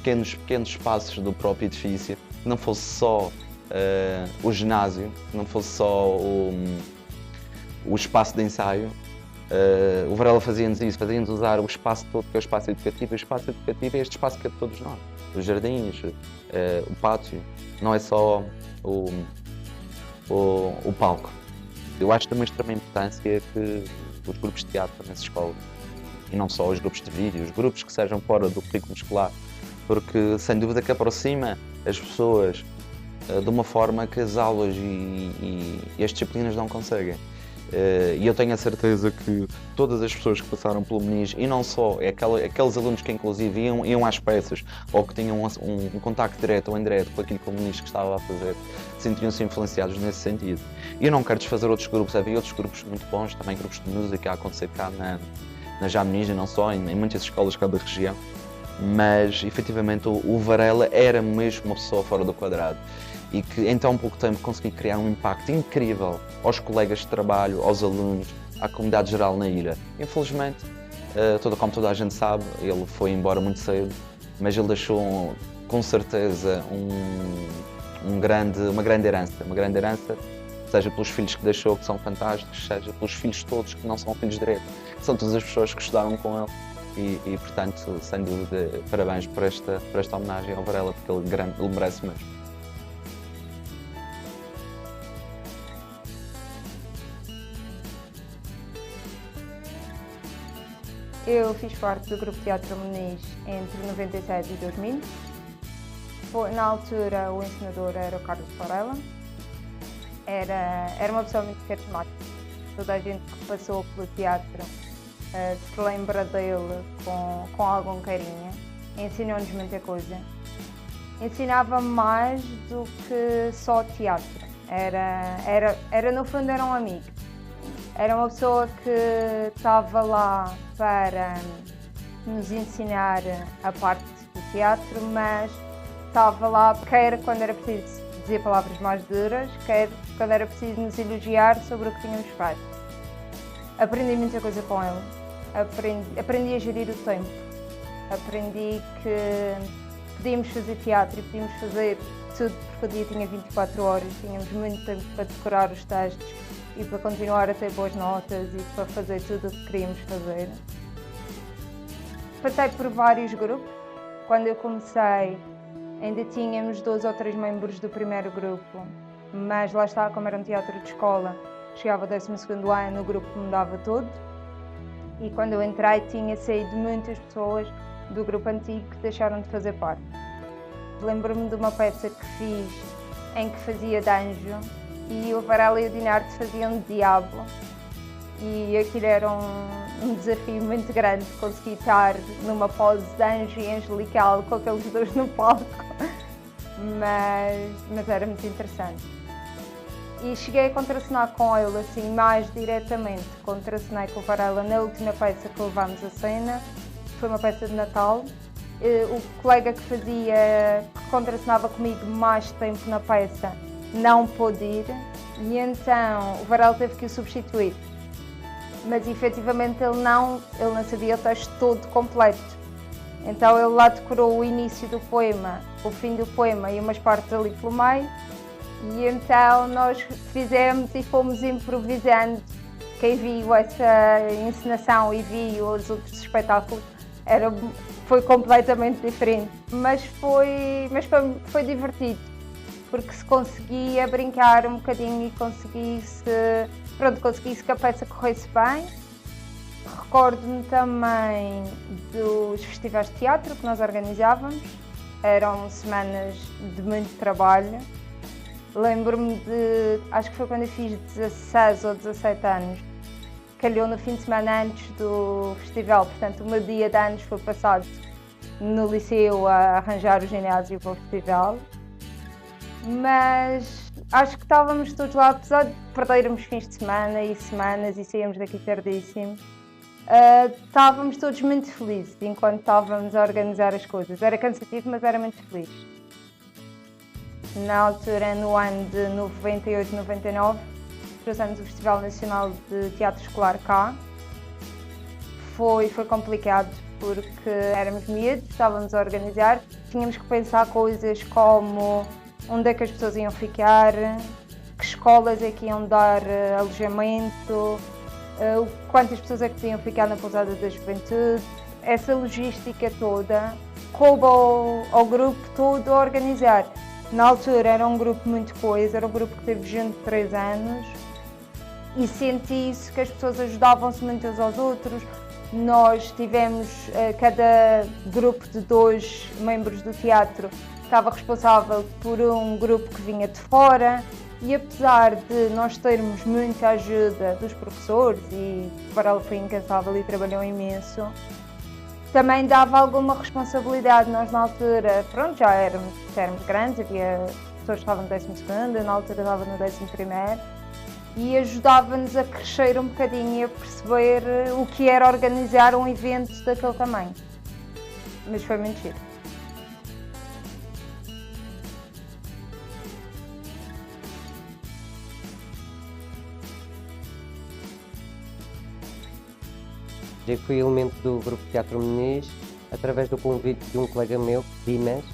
pequenos espaços do próprio edifício, que não fosse só o ginásio, que não fosse só o espaço de ensaio. O Varela fazia-nos isso, fazia-nos usar o espaço todo, que é o espaço educativo. O espaço educativo é este espaço que é de todos nós. Os jardins, o pátio, não é só o palco. Eu acho também de extrema importância que os grupos de teatro nessa escola, e não só os grupos de vídeo, os grupos que sejam fora do currículo escolar, porque sem dúvida que aproxima as pessoas de uma forma que as aulas e as disciplinas não conseguem. E eu tenho a certeza que todas as pessoas que passaram pelo Meniz, e não só, aqueles alunos que inclusive iam às peças ou que tinham um contacto direto ou indireto com aquilo que o Meniz que estava a fazer, sentiam-se influenciados nesse sentido. E eu não quero desfazer outros grupos, havia outros grupos muito bons, também grupos de música a acontecer cá na Já Meniz, e não só, em muitas escolas cá da região. Mas efetivamente o Varela era mesmo uma pessoa fora do quadrado. E que em tão pouco tempo consegui criar um impacto incrível aos colegas de trabalho, aos alunos, à comunidade geral na ilha. Infelizmente, como toda a gente sabe, ele foi embora muito cedo, mas ele deixou com certeza uma grande herança, seja pelos filhos que deixou, que são fantásticos, seja pelos filhos todos que não são filhos direto, que são todas as pessoas que estudaram com ele. E portanto, sem dúvida, parabéns por esta homenagem ao Varela, porque ele merece mesmo. Eu fiz parte do Grupo Teatro Meniz entre 97 e 2000. Na altura, o encenador era o Carlos Varela. Era uma pessoa muito carismática. Toda a gente que passou pelo teatro se lembra dele com algum carinho. Ensinou-nos muita coisa. Ensinava mais do que só teatro. No fundo, era um amigo. Era uma pessoa que estava lá para nos ensinar a parte do teatro, mas estava lá quer quando era preciso dizer palavras mais duras, quer quando era preciso nos elogiar sobre o que tínhamos feito. Aprendi muita coisa com ele, aprendi a gerir o tempo, aprendi que podíamos fazer teatro e podíamos fazer tudo porque o dia tinha 24 horas, tínhamos muito tempo para decorar os textos e para continuar a ter boas notas e para fazer tudo o que queríamos fazer. Passei por vários grupos. Quando eu comecei, ainda tínhamos 2 ou 3 membros do primeiro grupo, mas lá está, como era um teatro de escola, chegava ao 12º ano, o grupo mudava todo. E quando eu entrei, tinha saído muitas pessoas do grupo antigo que deixaram de fazer parte. Lembro-me de uma peça que fiz em que fazia de anjo, e o Varela e o Dinarte faziam de diabo, e aquilo era um desafio muito grande, conseguir estar numa pose de anjo e angelical com aqueles dois no palco, mas era muito interessante. E cheguei a contracenar com ele assim mais diretamente, contracenei com o Varela na última peça que levámos a cena, foi uma peça de Natal. O colega que contracenava comigo mais tempo na peça, não pôde ir, e então o Varela teve que o substituir. Mas efetivamente ele não sabia o texto todo completo. Então ele lá decorou o início do poema, o fim do poema e umas partes ali pelo meio. E então nós fizemos e fomos improvisando. Quem viu essa encenação e viu os outros espetáculos foi completamente diferente. Mas foi divertido, porque se conseguia brincar um bocadinho e conseguisse que a peça corresse bem. Recordo-me também dos festivais de teatro que nós organizávamos, eram semanas de muito trabalho. Lembro-me acho que foi quando eu fiz 16 ou 17 anos, calhou no fim de semana antes do festival, portanto o meu dia de anos foi passado no liceu a arranjar o ginásio para o festival. Mas acho que estávamos todos lá, apesar de perdermos fins de semana e semanas e saímos daqui tardíssimo, estávamos todos muito felizes enquanto estávamos a organizar as coisas. Era cansativo, mas era muito feliz. Na altura, no ano de 98, 99, fizemos o Festival Nacional de Teatro Escolar cá. Foi complicado porque éramos miúdos, estávamos a organizar, tínhamos que pensar coisas como onde é que as pessoas iam ficar, que escolas é que iam dar alojamento, quantas pessoas é que podiam ficar na pousada da juventude. Essa logística toda coube ao grupo todo a organizar. Na altura era um grupo muito coeso, era um grupo que teve junto de 3 anos e senti-se que as pessoas ajudavam-se muito uns aos outros. Nós tivemos, cada grupo de 2 membros do teatro estava responsável por um grupo que vinha de fora, E apesar de nós termos muita ajuda dos professores, e o Varela foi incansável e trabalhou imenso, também dava alguma responsabilidade. Nós na altura, pronto, já éramos grandes, havia pessoas que estavam no 12º, eu na altura estava no 11º, e ajudava-nos a crescer um bocadinho e a perceber o que era organizar um evento daquele tamanho. Mas foi muito giro. Eu fui elemento do Grupo Teatro Muniz através do convite de um colega meu, Dimas,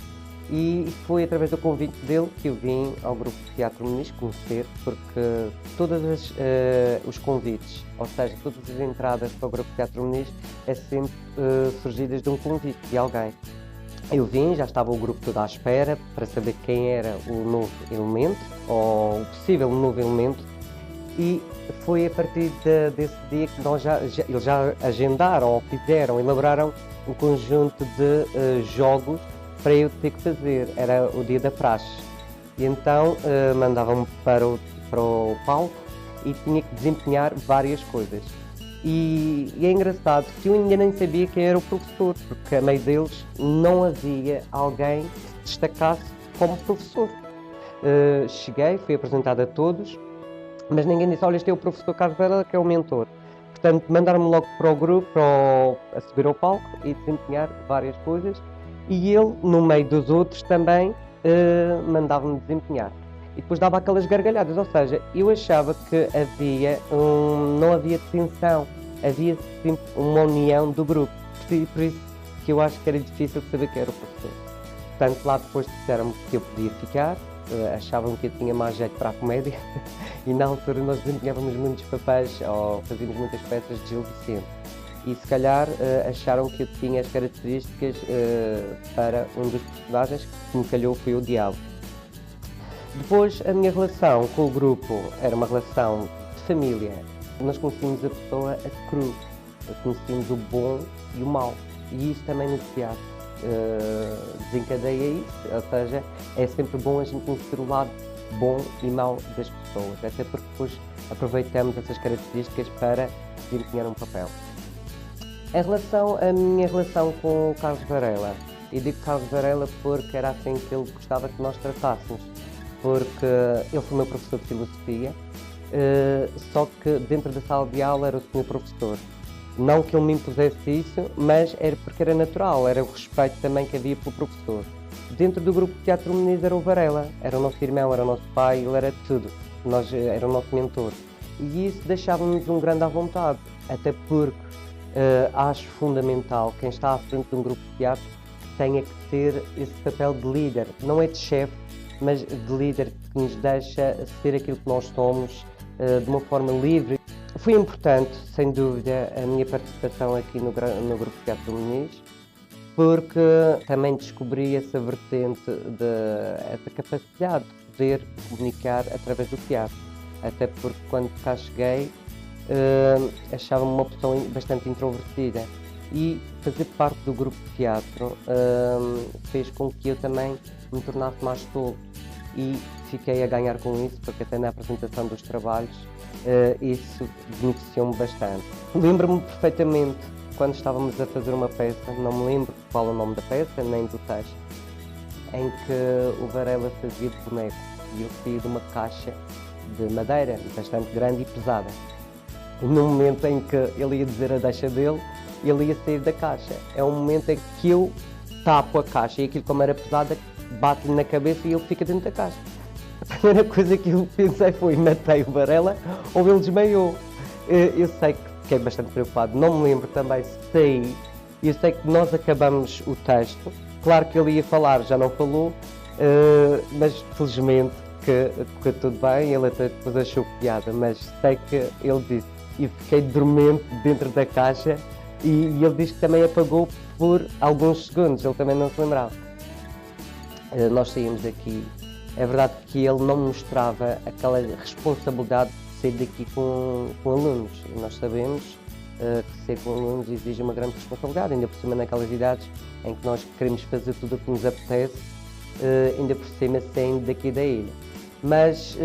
e foi através do convite dele que eu vim ao Grupo Teatro Muniz conhecer, porque todos os convites, ou seja, todas as entradas para o Grupo Teatro Muniz, é sempre surgidas de um convite de alguém. Eu vim, já estava o grupo todo à espera para saber quem era o novo elemento, ou o possível novo elemento, e foi a partir desse dia que eles já agendaram, ou fizeram, elaboraram um conjunto de jogos para eu ter que fazer. Era o dia da praxe. E então mandavam-me para o palco e tinha que desempenhar várias coisas. E é engraçado que eu ainda nem sabia quem era o professor, porque a meio deles não havia alguém que se destacasse como professor. Cheguei, fui apresentado a todos, mas ninguém disse: olha, este é o professor Carlos Varela, que é o mentor. Portanto, mandaram-me logo para o grupo, a subir ao palco e desempenhar várias coisas. E ele, no meio dos outros também, mandava-me desempenhar. E depois dava aquelas gargalhadas, ou seja, eu achava que não havia tensão, havia sempre uma união do grupo. Por isso que eu acho que era difícil de saber quem era o professor. Portanto, lá depois disseram-me que eu podia ficar, achavam que eu tinha mais jeito para a comédia, e na altura nós desempenhávamos muitos papéis, ou fazíamos muitas peças de Gil Vicente. E se calhar acharam que eu tinha as características para um dos personagens que me calhou foi o Diabo. Depois, a minha relação com o grupo era uma relação de família. Nós conhecíamos a pessoa a cru, conhecíamos o bom e o mau. E isso também no teatro desencadeia isso, ou seja, é sempre bom a gente conhecer o lado bom e mau das pessoas, até porque depois aproveitamos essas características para desempenhar um papel. A minha relação com o Carlos Varela, e digo Carlos Varela porque era assim que ele gostava que nós tratássemos, porque ele foi meu professor de filosofia, só que dentro da sala de aula era o senhor professor. Não que ele me impusesse isso, mas era porque era natural, era o respeito também que havia pelo professor. Dentro do grupo de Teatro Muniz era o Varela, era o nosso irmão, era o nosso pai, ele era tudo, era o nosso mentor. E isso deixava-nos um grande à vontade, até porque acho fundamental quem está à frente de um grupo de teatro tenha que ter esse papel de líder, não é de chefe, mas de líder que nos deixa ser aquilo que nós somos de uma forma livre. Foi importante, sem dúvida, a minha participação aqui no Grupo de Teatro Muniz, porque também descobri essa vertente, essa capacidade de poder comunicar através do teatro. Até porque quando cá cheguei, achava-me uma pessoa bastante introvertida. E fazer parte do grupo de teatro fez com que eu também me tornasse mais tolo. E fiquei a ganhar com isso, porque até na apresentação dos trabalhos isso beneficiou-me bastante. Lembro-me perfeitamente quando estávamos a fazer uma peça, não me lembro qual é o nome da peça, nem do texto, em que o Varela fazia de boneco e eu saía de uma caixa de madeira bastante grande e pesada. E no momento em que ele ia dizer a deixa dele, ele ia sair da caixa. É um momento em que eu tapo a caixa e aquilo, como era pesada, bate-lhe na cabeça e ele fica dentro da caixa. A primeira coisa que eu pensei foi: matei o Varela ou ele desmaiou. Eu sei que fiquei bastante preocupado, não me lembro também se saí. Eu sei que nós acabamos o texto, claro que ele ia falar, já não falou, mas felizmente que correu tudo bem, ele até depois achou piada, mas sei que ele disse, e fiquei dormente dentro da caixa, e ele diz que também apagou por alguns segundos, ele também não se lembrava. Nós saímos daqui, é verdade que ele não mostrava aquela responsabilidade de sair daqui com alunos, e nós sabemos que ser com alunos exige uma grande responsabilidade, ainda por cima naquelas idades em que nós queremos fazer tudo o que nos apetece, ainda por cima saindo daqui da ilha. Mas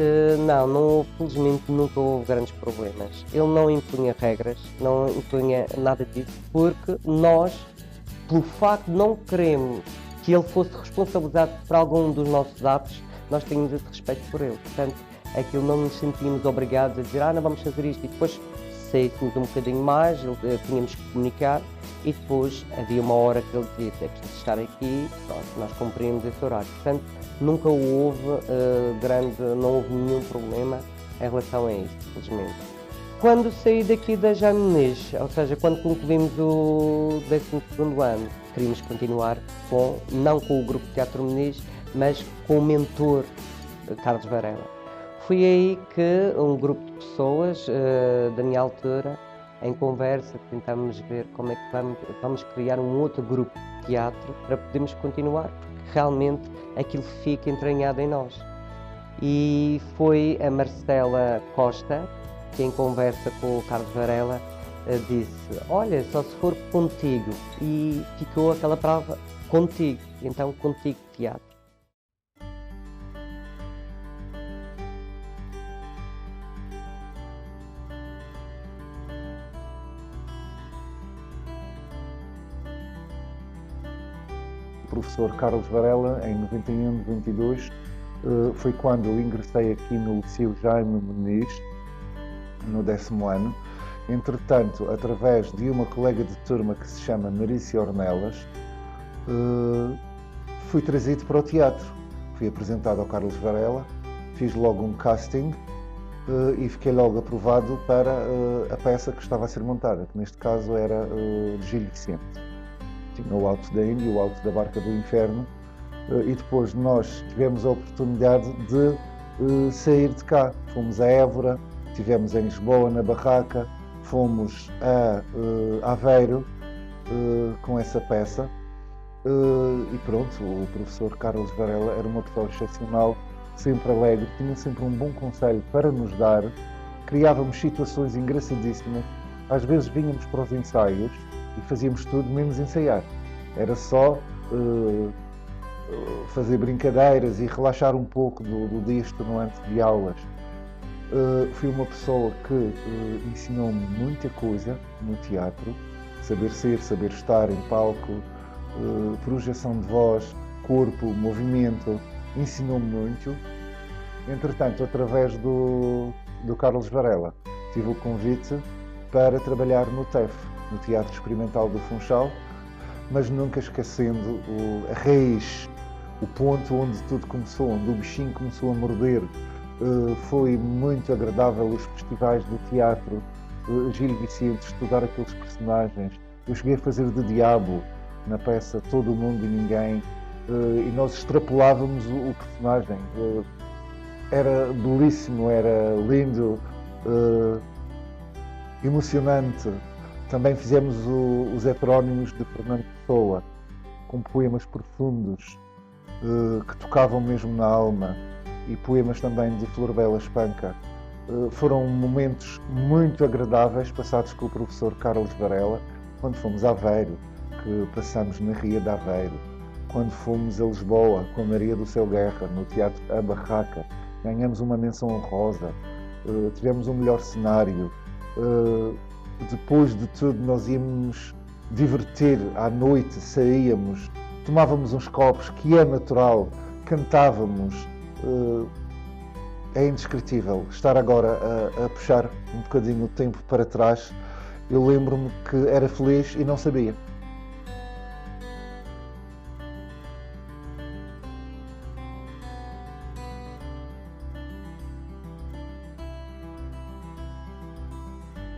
não, felizmente nunca houve grandes problemas. Ele não impunha regras, não impunha nada disso, porque nós, pelo facto de não queremos que ele fosse responsabilizado por algum dos nossos atos, nós tínhamos esse respeito por ele. Portanto, aquilo não nos sentimos obrigados a dizer, não vamos fazer isto, e depois saíssemos um bocadinho mais, tínhamos que comunicar, e depois havia uma hora que ele dizia, é preciso estar aqui, nós cumprimos esse horário. Portanto, nunca houve não houve nenhum problema em relação a isso, felizmente. Quando saí daqui da Jaime Muniz, ou seja, quando concluímos o 12º ano, queríamos continuar não com o Grupo Teatro Muniz, mas com o mentor Carlos Varela. Foi aí que um grupo de pessoas, da minha altura, em conversa, tentámos ver como é que vamos criar um outro grupo de teatro para podermos continuar, porque realmente aquilo fica entranhado em nós. E foi a Marcela Costa, que em conversa com o Carlos Varela, disse, olha, só se for contigo. E ficou aquela palavra, contigo. Então, Contigo Teatro. O professor Carlos Varela, em 91, 92, foi quando eu ingressei aqui no Liceu Jaime Muniz, no 10º ano. Entretanto, através de uma colega de turma que se chama Marícia Ornelas, fui trazido para o teatro. Fui apresentado ao Carlos Varela, fiz logo um casting e fiquei logo aprovado para a peça que estava a ser montada, que neste caso era de Gil Vicente. Tinha o Alto da Índia, o Alto da Barca do Inferno, e depois nós tivemos a oportunidade de sair de cá. Fomos a Évora, estivemos em Lisboa, na Barraca, fomos a Aveiro com essa peça, e pronto, o professor Carlos Varela era uma pessoa excepcional, sempre alegre, tinha sempre um bom conselho para nos dar, criávamos situações engraçadíssimas, às vezes vínhamos para os ensaios e fazíamos tudo menos ensaiar, era só fazer brincadeiras e relaxar um pouco do dia extenuante de aulas. Fui uma pessoa que ensinou-me muita coisa no teatro, saber ser, saber estar em palco, projeção de voz, corpo, movimento, ensinou-me muito. Entretanto, através do Carlos Varela, tive o convite para trabalhar no TEF, no Teatro Experimental do Funchal, mas nunca esquecendo a raiz, o ponto onde tudo começou, onde o bichinho começou a morder. Foi muito agradável os festivais do teatro, Gil Vicente, estudar aqueles personagens. Eu cheguei a fazer de diabo na peça Todo o Mundo e Ninguém, e nós extrapolávamos o personagem. Era belíssimo, era lindo, emocionante. Também fizemos os heterónimos de Fernando Pessoa, com poemas profundos, que tocavam mesmo na alma, e poemas também de Florbela Espanca. Foram momentos muito agradáveis passados com o professor Carlos Varela, quando fomos a Aveiro, que passamos na Ria de Aveiro, quando fomos a Lisboa com a Maria do Céu Guerra, no Teatro A Barraca, ganhamos uma menção honrosa, tivemos um melhor cenário. Depois de tudo, nós íamos divertir à noite, saíamos, tomávamos uns copos, que é natural, cantávamos. É indescritível. Estar agora a puxar um bocadinho o tempo para trás, eu lembro-me que era feliz e não sabia.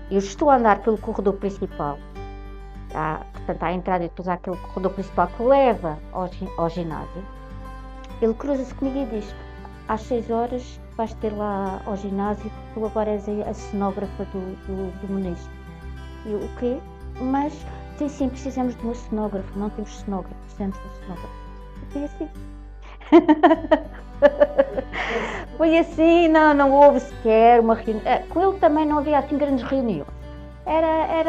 Eu estou a andar pelo corredor principal, portanto, à entrada e depois há aquele corredor principal que leva ao ginásio. Ele cruza-se comigo e diz: às 6 horas vais ter lá ao ginásio, tu agora és a cenógrafa do Muniz. E eu, o quê? Mas sim, precisamos de uma cenógrafa, não temos cenógrafo, precisamos de uma cenógrafa. E foi assim. Foi assim, não houve sequer uma reunião. Com ele também não havia assim grandes reuniões.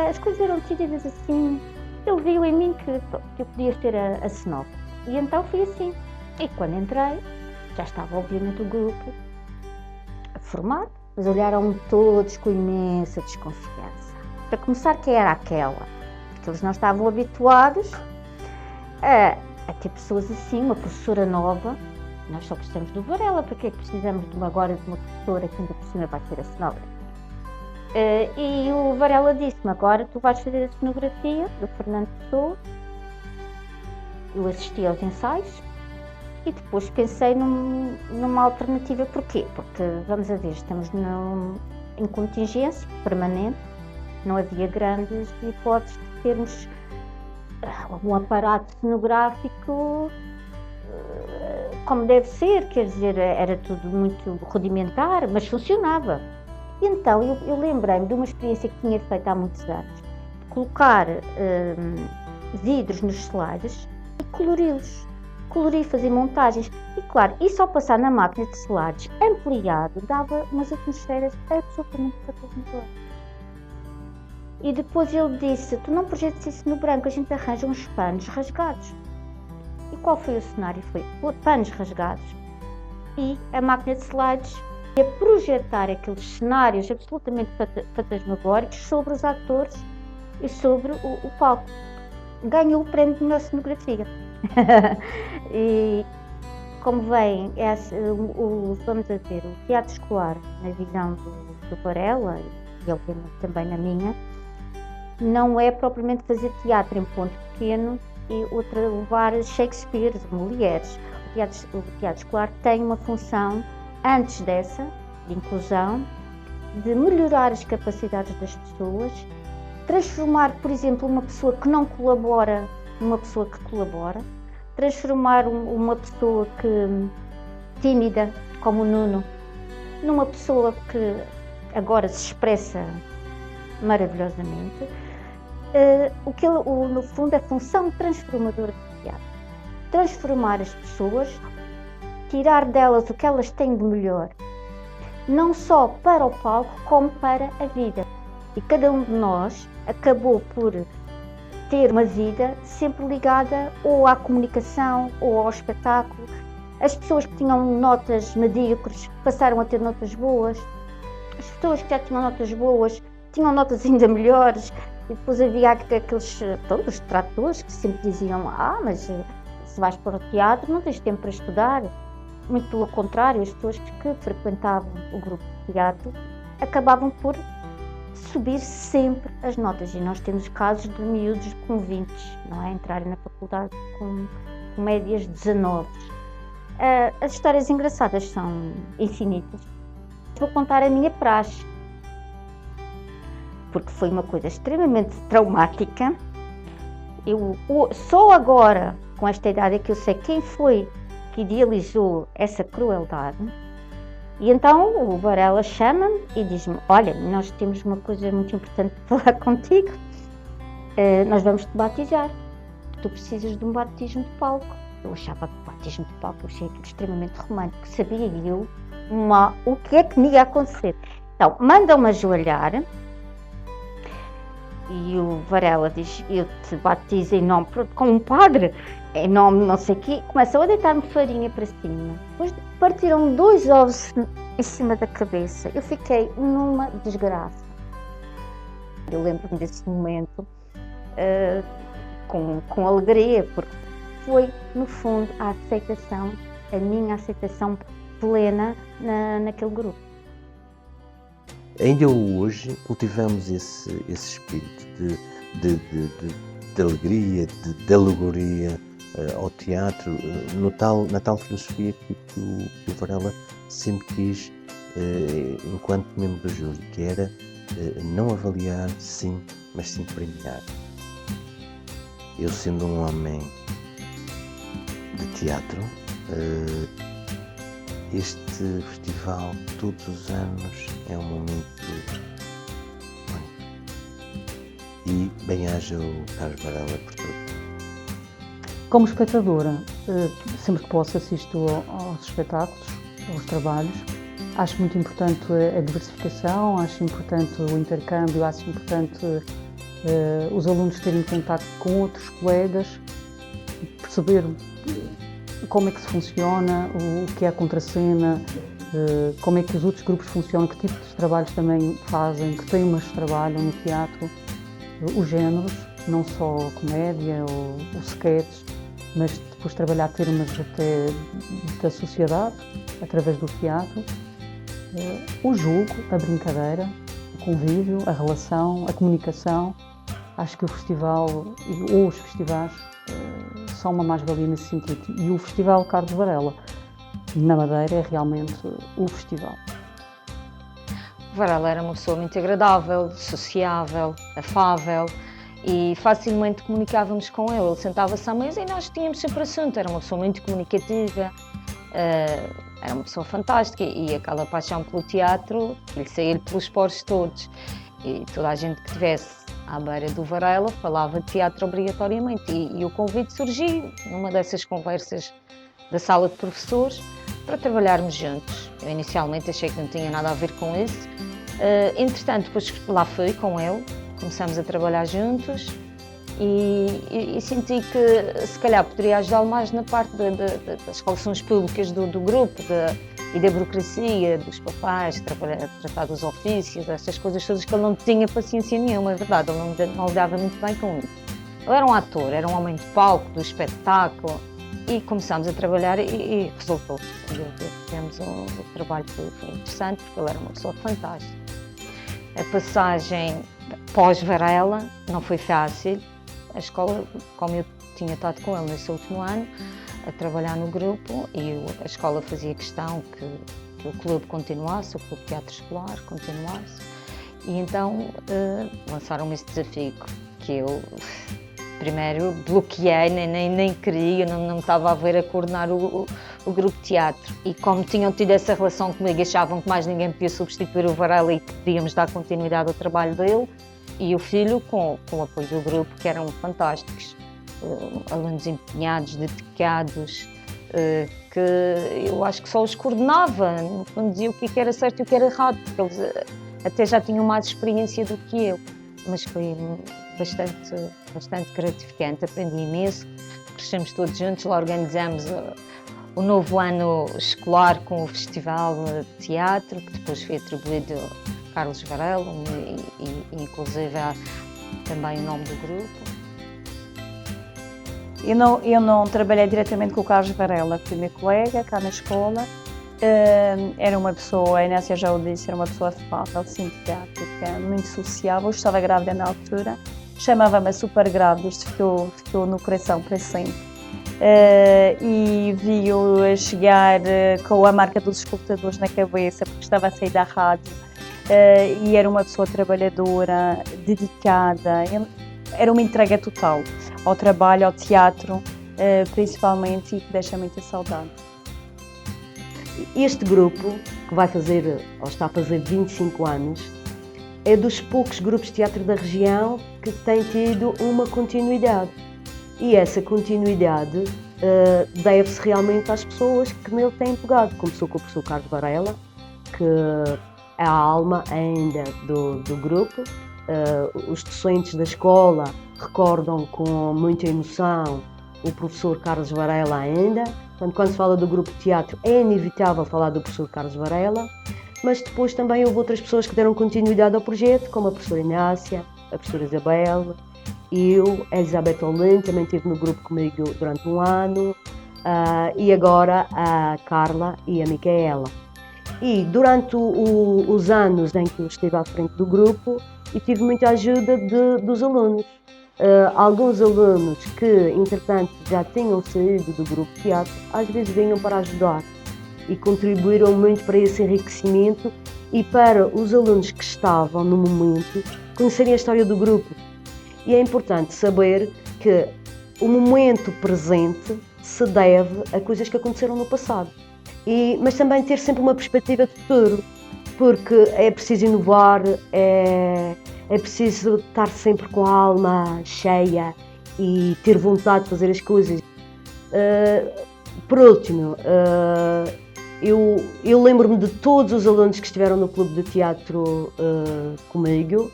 As coisas eram decididas assim. Ele viu em mim que eu podia ser a cenógrafa. E então foi assim. E quando entrei, já estava obviamente o grupo formar, mas olharam-me todos com imensa desconfiança. Para começar, quem era aquela? Porque eles não estavam habituados a ter pessoas assim, uma professora nova. Nós só gostamos do Varela, porque é que precisamos de uma professora que ainda por cima vai ser a cenógrafa? E o Varela disse-me, agora tu vais fazer a cenografia do Fernando Pessoa. Eu assisti aos ensaios e depois pensei numa alternativa. Porquê? Porque, vamos a ver, estamos em contingência permanente, não havia grandes hipóteses de termos um aparato cenográfico como deve ser, quer dizer, era tudo muito rudimentar, mas funcionava. E então eu lembrei-me de uma experiência que tinha feito há muitos anos, de colocar vidros nos slides e colori-los. Colorir, fazer montagens. E claro, isso ao passar na máquina de slides ampliado, dava umas atmosferas absolutamente fantasmagóricas. E depois ele disse, tu não projetes isso no branco, a gente arranja uns panos rasgados. E qual foi o cenário? Foi panos rasgados e a máquina de slides ia projetar aqueles cenários absolutamente fantasmagóricos sobre os atores e sobre o palco. Ganhou o prémio de melhor cenografia. E como vem, vamos a ver, o teatro escolar, na visão do Varela, e obviamente também na minha, não é propriamente fazer teatro em ponto pequeno e levar Shakespeare, Molières. O teatro escolar tem uma função, antes dessa, de inclusão, de melhorar as capacidades das pessoas, transformar, por exemplo, uma pessoa que não colabora numa pessoa que colabora, transformar uma pessoa tímida, como o Nuno, numa pessoa que agora se expressa maravilhosamente. No fundo, a função transformadora do teatro. Transformar as pessoas, tirar delas o que elas têm de melhor, não só para o palco, como para a vida. E cada um de nós acabou por ter uma vida sempre ligada ou à comunicação ou ao espetáculo. As pessoas que tinham notas medíocres passaram a ter notas boas. As pessoas que já tinham notas boas tinham notas ainda melhores. E depois havia aqueles os detratores que sempre diziam, mas se vais para o teatro não tens tempo para estudar. Muito pelo contrário, as pessoas que frequentavam o grupo de teatro acabavam por subir sempre as notas. E nós temos casos de miúdos com 20, não é? Entrarem na faculdade com médias 19. As histórias engraçadas são infinitas. Vou contar a minha praxe, porque foi uma coisa extremamente traumática. Só agora, com esta idade, é que eu sei quem foi que idealizou essa crueldade. E então o Varela chama-me e diz-me, olha, nós temos uma coisa muito importante para falar contigo, nós vamos te batizar, tu precisas de um batismo de palco. Eu achava que o batismo de palco, eu achei aquilo extremamente romântico, sabia eu o que é que me ia acontecer. Então, mandam-me ajoelhar e o Varela diz, eu te batizo em nome, com um padre, em nome não sei o quê, começam a deitar-me farinha para cima. Depois partiram 2 ovos em cima da cabeça. Eu fiquei numa desgraça. Eu lembro-me desse momento com alegria, porque foi, no fundo, a minha aceitação plena naquele grupo. Ainda hoje cultivamos esse espírito de alegria, de alegoria ao teatro, na tal filosofia que o Varela sempre quis, enquanto membro do júri, que era não avaliar, sim, mas sim premiar. Eu, sendo um homem de teatro, este festival, todos os anos, é um momento único. E bem-aja o Carlos Varela por tudo. Como espectadora, sempre que posso assisto aos espetáculos, aos trabalhos. Acho muito importante a diversificação, acho importante o intercâmbio, acho importante os alunos terem contato com outros colegas, perceber como é que se funciona, o que é a contracena, como é que os outros grupos funcionam, que tipo de trabalhos também fazem, que temas trabalham no teatro, os géneros, não só comédia ou sketches, mas depois trabalhar temas até da sociedade, através do teatro, o jogo, a brincadeira, o convívio, a relação, a comunicação. Acho que o festival ou os festivais são uma mais-valia nesse sentido. E o Festival Carlos Varela, na Madeira, é realmente o festival. O Varela era uma pessoa muito agradável, sociável, afável e facilmente comunicávamos com ele. Ele sentava-se à mesa e nós tínhamos sempre assunto. Era uma pessoa muito comunicativa, era uma pessoa fantástica e aquela paixão pelo teatro lhe saía pelos poros todos. E toda a gente que estivesse à beira do Varela falava de teatro obrigatoriamente. E o convite surgiu numa dessas conversas da sala de professores para trabalharmos juntos. Eu inicialmente achei que não tinha nada a ver com isso. Entretanto, depois lá fui com ele, começamos a trabalhar juntos e senti que se calhar poderia ajudá-lo mais na parte das relações públicas do grupo e da burocracia, dos papais, tratar dos ofícios, essas coisas todas que ele não tinha paciência nenhuma, é verdade, ele não lidava muito bem com isso. Ele era um ator, era um homem de palco, do espetáculo, e começámos a trabalhar e resultou. Tivemos um trabalho que foi interessante, porque ele era uma pessoa fantástica. A passagem pós-Varela não foi fácil. A escola, como eu tinha estado com ele nesse último ano, a trabalhar no grupo, e a escola fazia questão que o clube continuasse, o clube de teatro escolar continuasse, e então lançaram-me esse desafio que eu primeiro bloqueei, nem queria, não estava a ver a coordenar o grupo de teatro. E como tinham tido essa relação comigo, achavam que mais ninguém podia substituir o Varela e que podíamos dar continuidade ao trabalho dele, e o filho com o apoio do grupo, que eram fantásticos. Alunos empenhados, dedicados, que eu acho que só os coordenava, no fundo dizia o que era certo e o que era errado, porque eles até já tinham mais experiência do que eu, mas foi bastante gratificante, aprendi imenso, crescemos todos juntos, lá organizamos o novo ano escolar com o Festival de Teatro, que depois foi atribuído a Carlos Varela e inclusive há também o nome do grupo. Eu não trabalhei diretamente com o Carlos Varela, fui meu colega cá na escola. Era uma pessoa, a Inácia já o disse, era uma pessoa afável, simpática, muito sociável. Eu estava grávida na altura, chamava-me a super grávida, isto ficou no coração para sempre. E vi-o chegar com a marca dos escutadores na cabeça, porque estava a sair da rádio. E era uma pessoa trabalhadora, dedicada, era uma entrega total ao trabalho, ao teatro, principalmente, e que deixa muita saudade. Este grupo, que vai fazer, ou está a fazer 25 anos, é dos poucos grupos de teatro da região que tem tido uma continuidade. E essa continuidade deve-se realmente às pessoas que nele têm pegado. Começou com o professor Carlos Varela, que é a alma ainda do grupo. Os docentes da escola recordam com muita emoção o professor Carlos Varela ainda. Portanto, quando se fala do grupo de teatro, é inevitável falar do professor Carlos Varela, mas depois também houve outras pessoas que deram continuidade ao projeto, como a professora Inácia, a professora Isabel, eu, a Elizabeth Olin, também esteve no grupo comigo durante um ano, e agora a Carla e a Micaela. E durante os anos em que eu estive à frente do grupo, eu tive muita ajuda dos alunos. Alguns alunos que, entretanto, já tinham saído do grupo de teatro, às vezes vinham para ajudar e contribuíram muito para esse enriquecimento e para os alunos que estavam no momento conhecerem a história do grupo. E é importante saber que o momento presente se deve a coisas que aconteceram no passado, mas também ter sempre uma perspectiva de futuro, porque é preciso inovar, é preciso estar sempre com a alma cheia e ter vontade de fazer as coisas. Por último, eu lembro-me de todos os alunos que estiveram no clube de teatro comigo.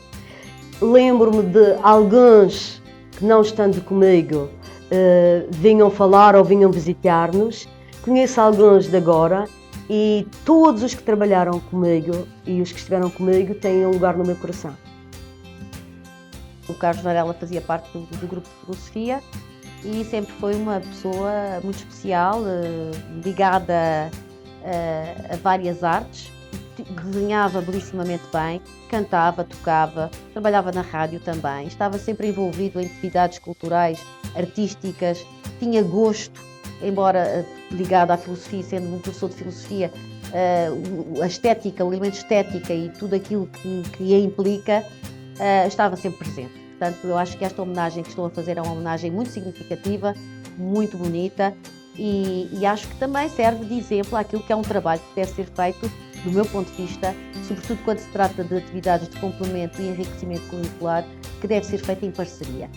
Lembro-me de alguns que, não estando comigo, vinham falar ou vinham visitar-nos. Conheço alguns de agora e todos os que trabalharam comigo e os que estiveram comigo têm um lugar no meu coração. O Carlos Varela fazia parte do grupo de filosofia e sempre foi uma pessoa muito especial, ligada a várias artes, desenhava belíssimamente bem, cantava, tocava, trabalhava na rádio também, estava sempre envolvido em atividades culturais, artísticas, tinha gosto, embora ligado à filosofia, sendo um professor de filosofia, a estética, o elemento estética e tudo aquilo que a implica, estava sempre presente. Portanto, eu acho que esta homenagem que estou a fazer é uma homenagem muito significativa, muito bonita e acho que também serve de exemplo àquilo que é um trabalho que deve ser feito, do meu ponto de vista, sobretudo quando se trata de atividades de complemento e enriquecimento curricular, que deve ser feita em parceria.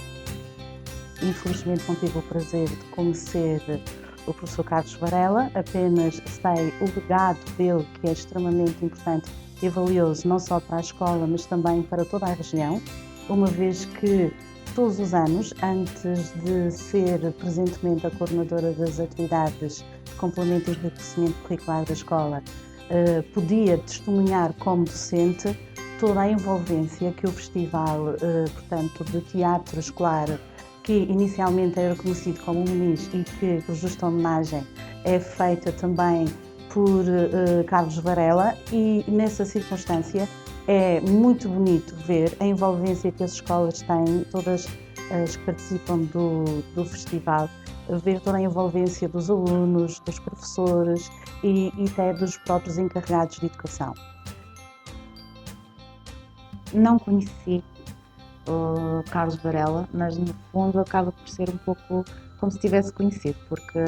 Infelizmente não tive o prazer de conhecer o professor Carlos Varela, apenas sei o legado dele, que é extremamente importante e valioso, não só para a escola, mas também para toda a região, uma vez que todos os anos, antes de ser presentemente a coordenadora das atividades de complemento e enriquecimento curricular da escola, podia testemunhar como docente toda a envolvência que o festival, portanto, de teatro escolar, que inicialmente era reconhecido como um MNIS e que, por justa homenagem, é feita também por Carlos Varela, e nessa circunstância é muito bonito ver a envolvência que as escolas têm, todas as que participam do festival, ver toda a envolvência dos alunos, dos professores e até dos próprios encarregados de educação. Não conheci o Carlos Varela, mas no fundo acaba por ser um pouco como se tivesse conhecido, porque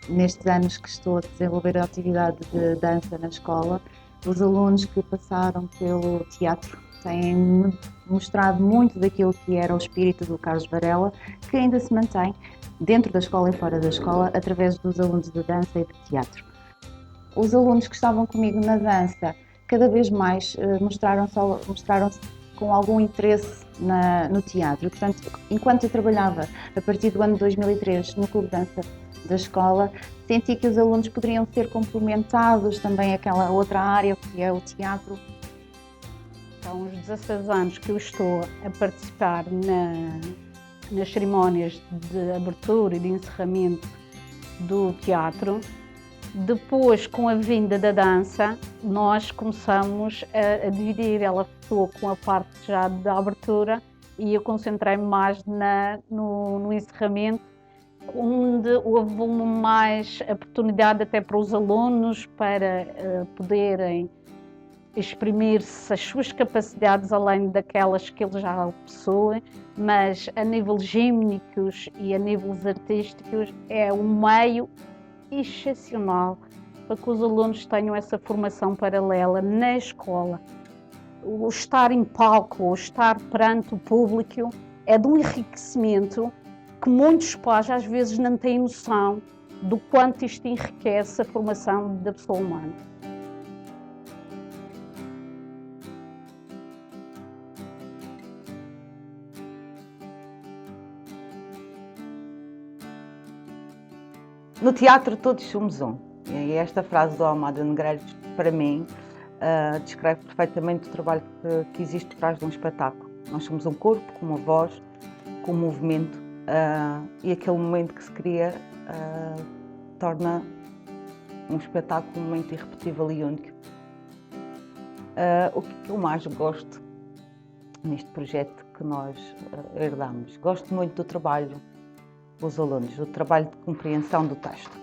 nestes anos que estou a desenvolver a atividade de dança na escola, os alunos que passaram pelo teatro têm mostrado muito daquilo que era o espírito do Carlos Varela, que ainda se mantém dentro da escola e fora da escola, através dos alunos de dança e de teatro. Os alunos que estavam comigo na dança, cada vez mais mostraram-se com algum interesse no teatro. Portanto, enquanto eu trabalhava a partir do ano 2003 no Clube de Dança da escola, senti que os alunos poderiam ser complementados também àquela outra área que é o teatro. Há uns 16 anos que eu estou a participar nas cerimónias de abertura e de encerramento do teatro. Depois, com a vinda da dança, nós começamos a dividir. Ela ficou com a parte já da abertura e eu concentrei-me mais no encerramento, onde houve mais oportunidade até para os alunos para poderem exprimir-se as suas capacidades além daquelas que eles já possuem, mas a nível gímnicos e a níveis artísticos é um meio excepcional para que os alunos tenham essa formação paralela na escola. O estar em palco, o estar perante o público é de um enriquecimento que muitos pais às vezes não têm noção do quanto isto enriquece a formação da pessoa humana. No teatro todos somos um, e esta frase do Almada Negreiros, para mim, descreve perfeitamente o trabalho que existe por trás de um espetáculo. Nós somos um corpo, com uma voz, com um movimento, e aquele momento que se cria torna um espetáculo um momento irrepetível e único. O que eu mais gosto neste projeto que nós herdamos? Gosto muito do trabalho dos alunos, o trabalho de compreensão do texto.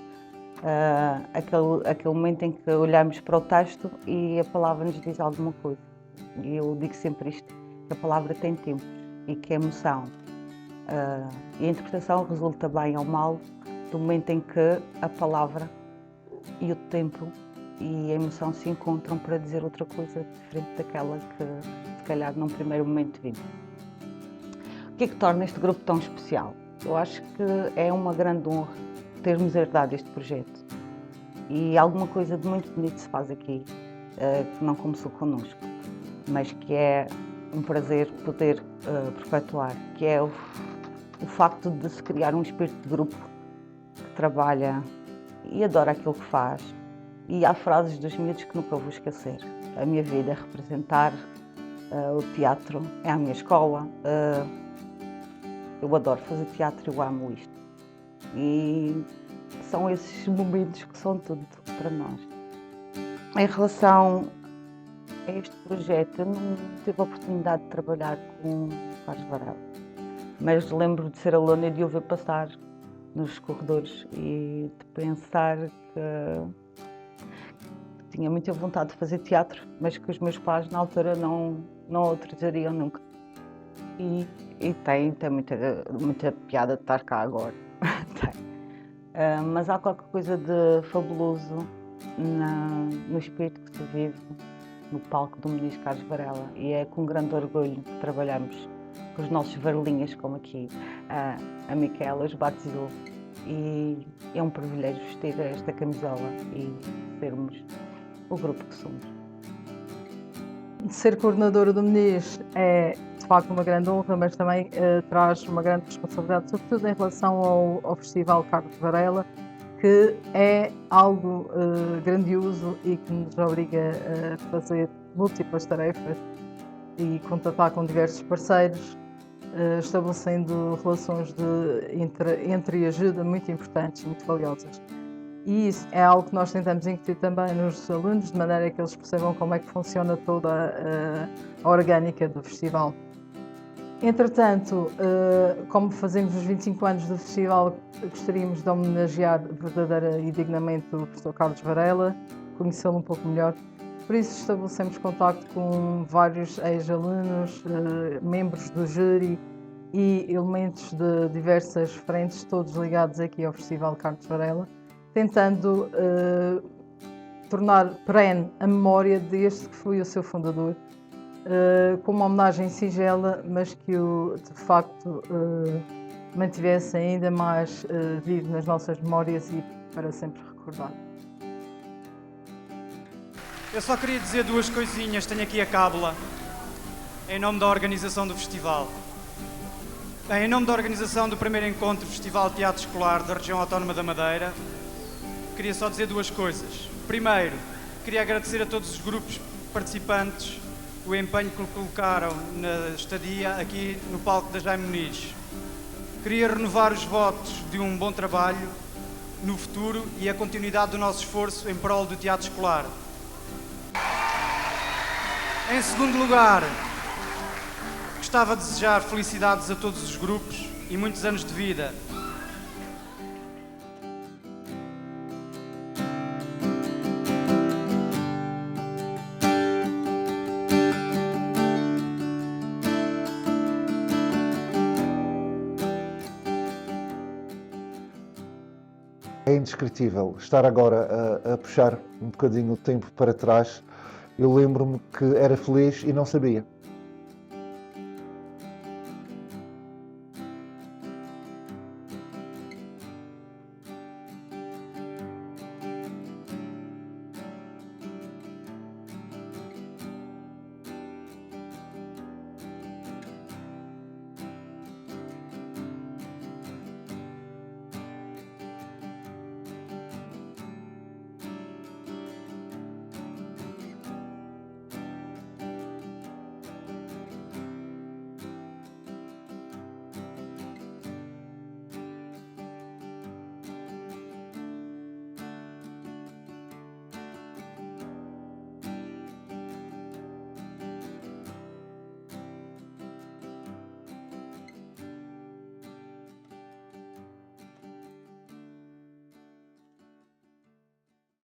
Aquele momento em que olhamos para o texto e a palavra nos diz alguma coisa. E eu digo sempre isto, que a palavra tem tempos e que a emoção e a interpretação resulta bem ou mal do momento em que a palavra e o tempo e a emoção se encontram para dizer outra coisa diferente daquela que se calhar num primeiro momento vimos. O que é que torna este grupo tão especial? Eu acho que é uma grande honra termos herdado este projeto e alguma coisa de muito bonito se faz aqui, que não começou connosco, mas que é um prazer poder perpetuar, que é o facto de se criar um espírito de grupo que trabalha e adora aquilo que faz E há frases dos miúdos que nunca vou esquecer. A minha vida é representar, o teatro é a minha escola. Eu adoro fazer teatro, eu amo isto. E são esses momentos que são tudo para nós. Em relação a este projeto, eu não tive a oportunidade de trabalhar com o Carlos Varela, mas lembro de ser aluna e de o ver passar nos corredores e de pensar que tinha muita vontade de fazer teatro, mas que os meus pais na altura não autorizariam nunca. E tem muita piada de estar cá agora. Mas há qualquer coisa de fabuloso no espírito que se vive no palco do Meniz Carlos Varela, e é com grande orgulho que trabalhamos com os nossos varelinhas, como aqui a Micaela os batizou, e é um privilégio vestir esta camisola e sermos o grupo que somos. Ser coordenadora do Meniz é de facto uma grande honra, mas também traz uma grande responsabilidade, sobretudo em relação ao Festival Carlos Varela, que é algo grandioso e que nos obriga a fazer múltiplas tarefas e contatar com diversos parceiros, estabelecendo relações entre e ajuda muito importantes, muito valiosas. E isso é algo que nós tentamos incutir também nos alunos, de maneira que eles percebam como é que funciona toda a orgânica do festival. Entretanto, como fazemos os 25 anos do festival, gostaríamos de homenagear verdadeira e dignamente o professor Carlos Varela, conhecê-lo um pouco melhor. Por isso estabelecemos contacto com vários ex-alunos, membros do júri e elementos de diversas frentes, todos ligados aqui ao Festival Carlos Varela, tentando tornar perene a memória deste que foi o seu fundador, com uma homenagem singela, mas que o de facto mantivesse ainda mais vivo nas nossas memórias e para sempre recordar. Eu só queria dizer duas coisinhas, tenho aqui a cábula, em nome da organização do festival. Em nome da organização do primeiro encontro Festival Teatro Escolar da Região Autónoma da Madeira, queria só dizer duas coisas. Primeiro, queria agradecer a todos os grupos participantes o empenho que colocaram na estadia aqui no palco da Jaime Muniz. Queria renovar os votos de um bom trabalho no futuro e a continuidade do nosso esforço em prol do teatro escolar. Em segundo lugar, gostava de desejar felicidades a todos os grupos e muitos anos de vida. É indescritível estar agora a puxar um bocadinho o tempo para trás. Eu lembro-me que era feliz e não sabia.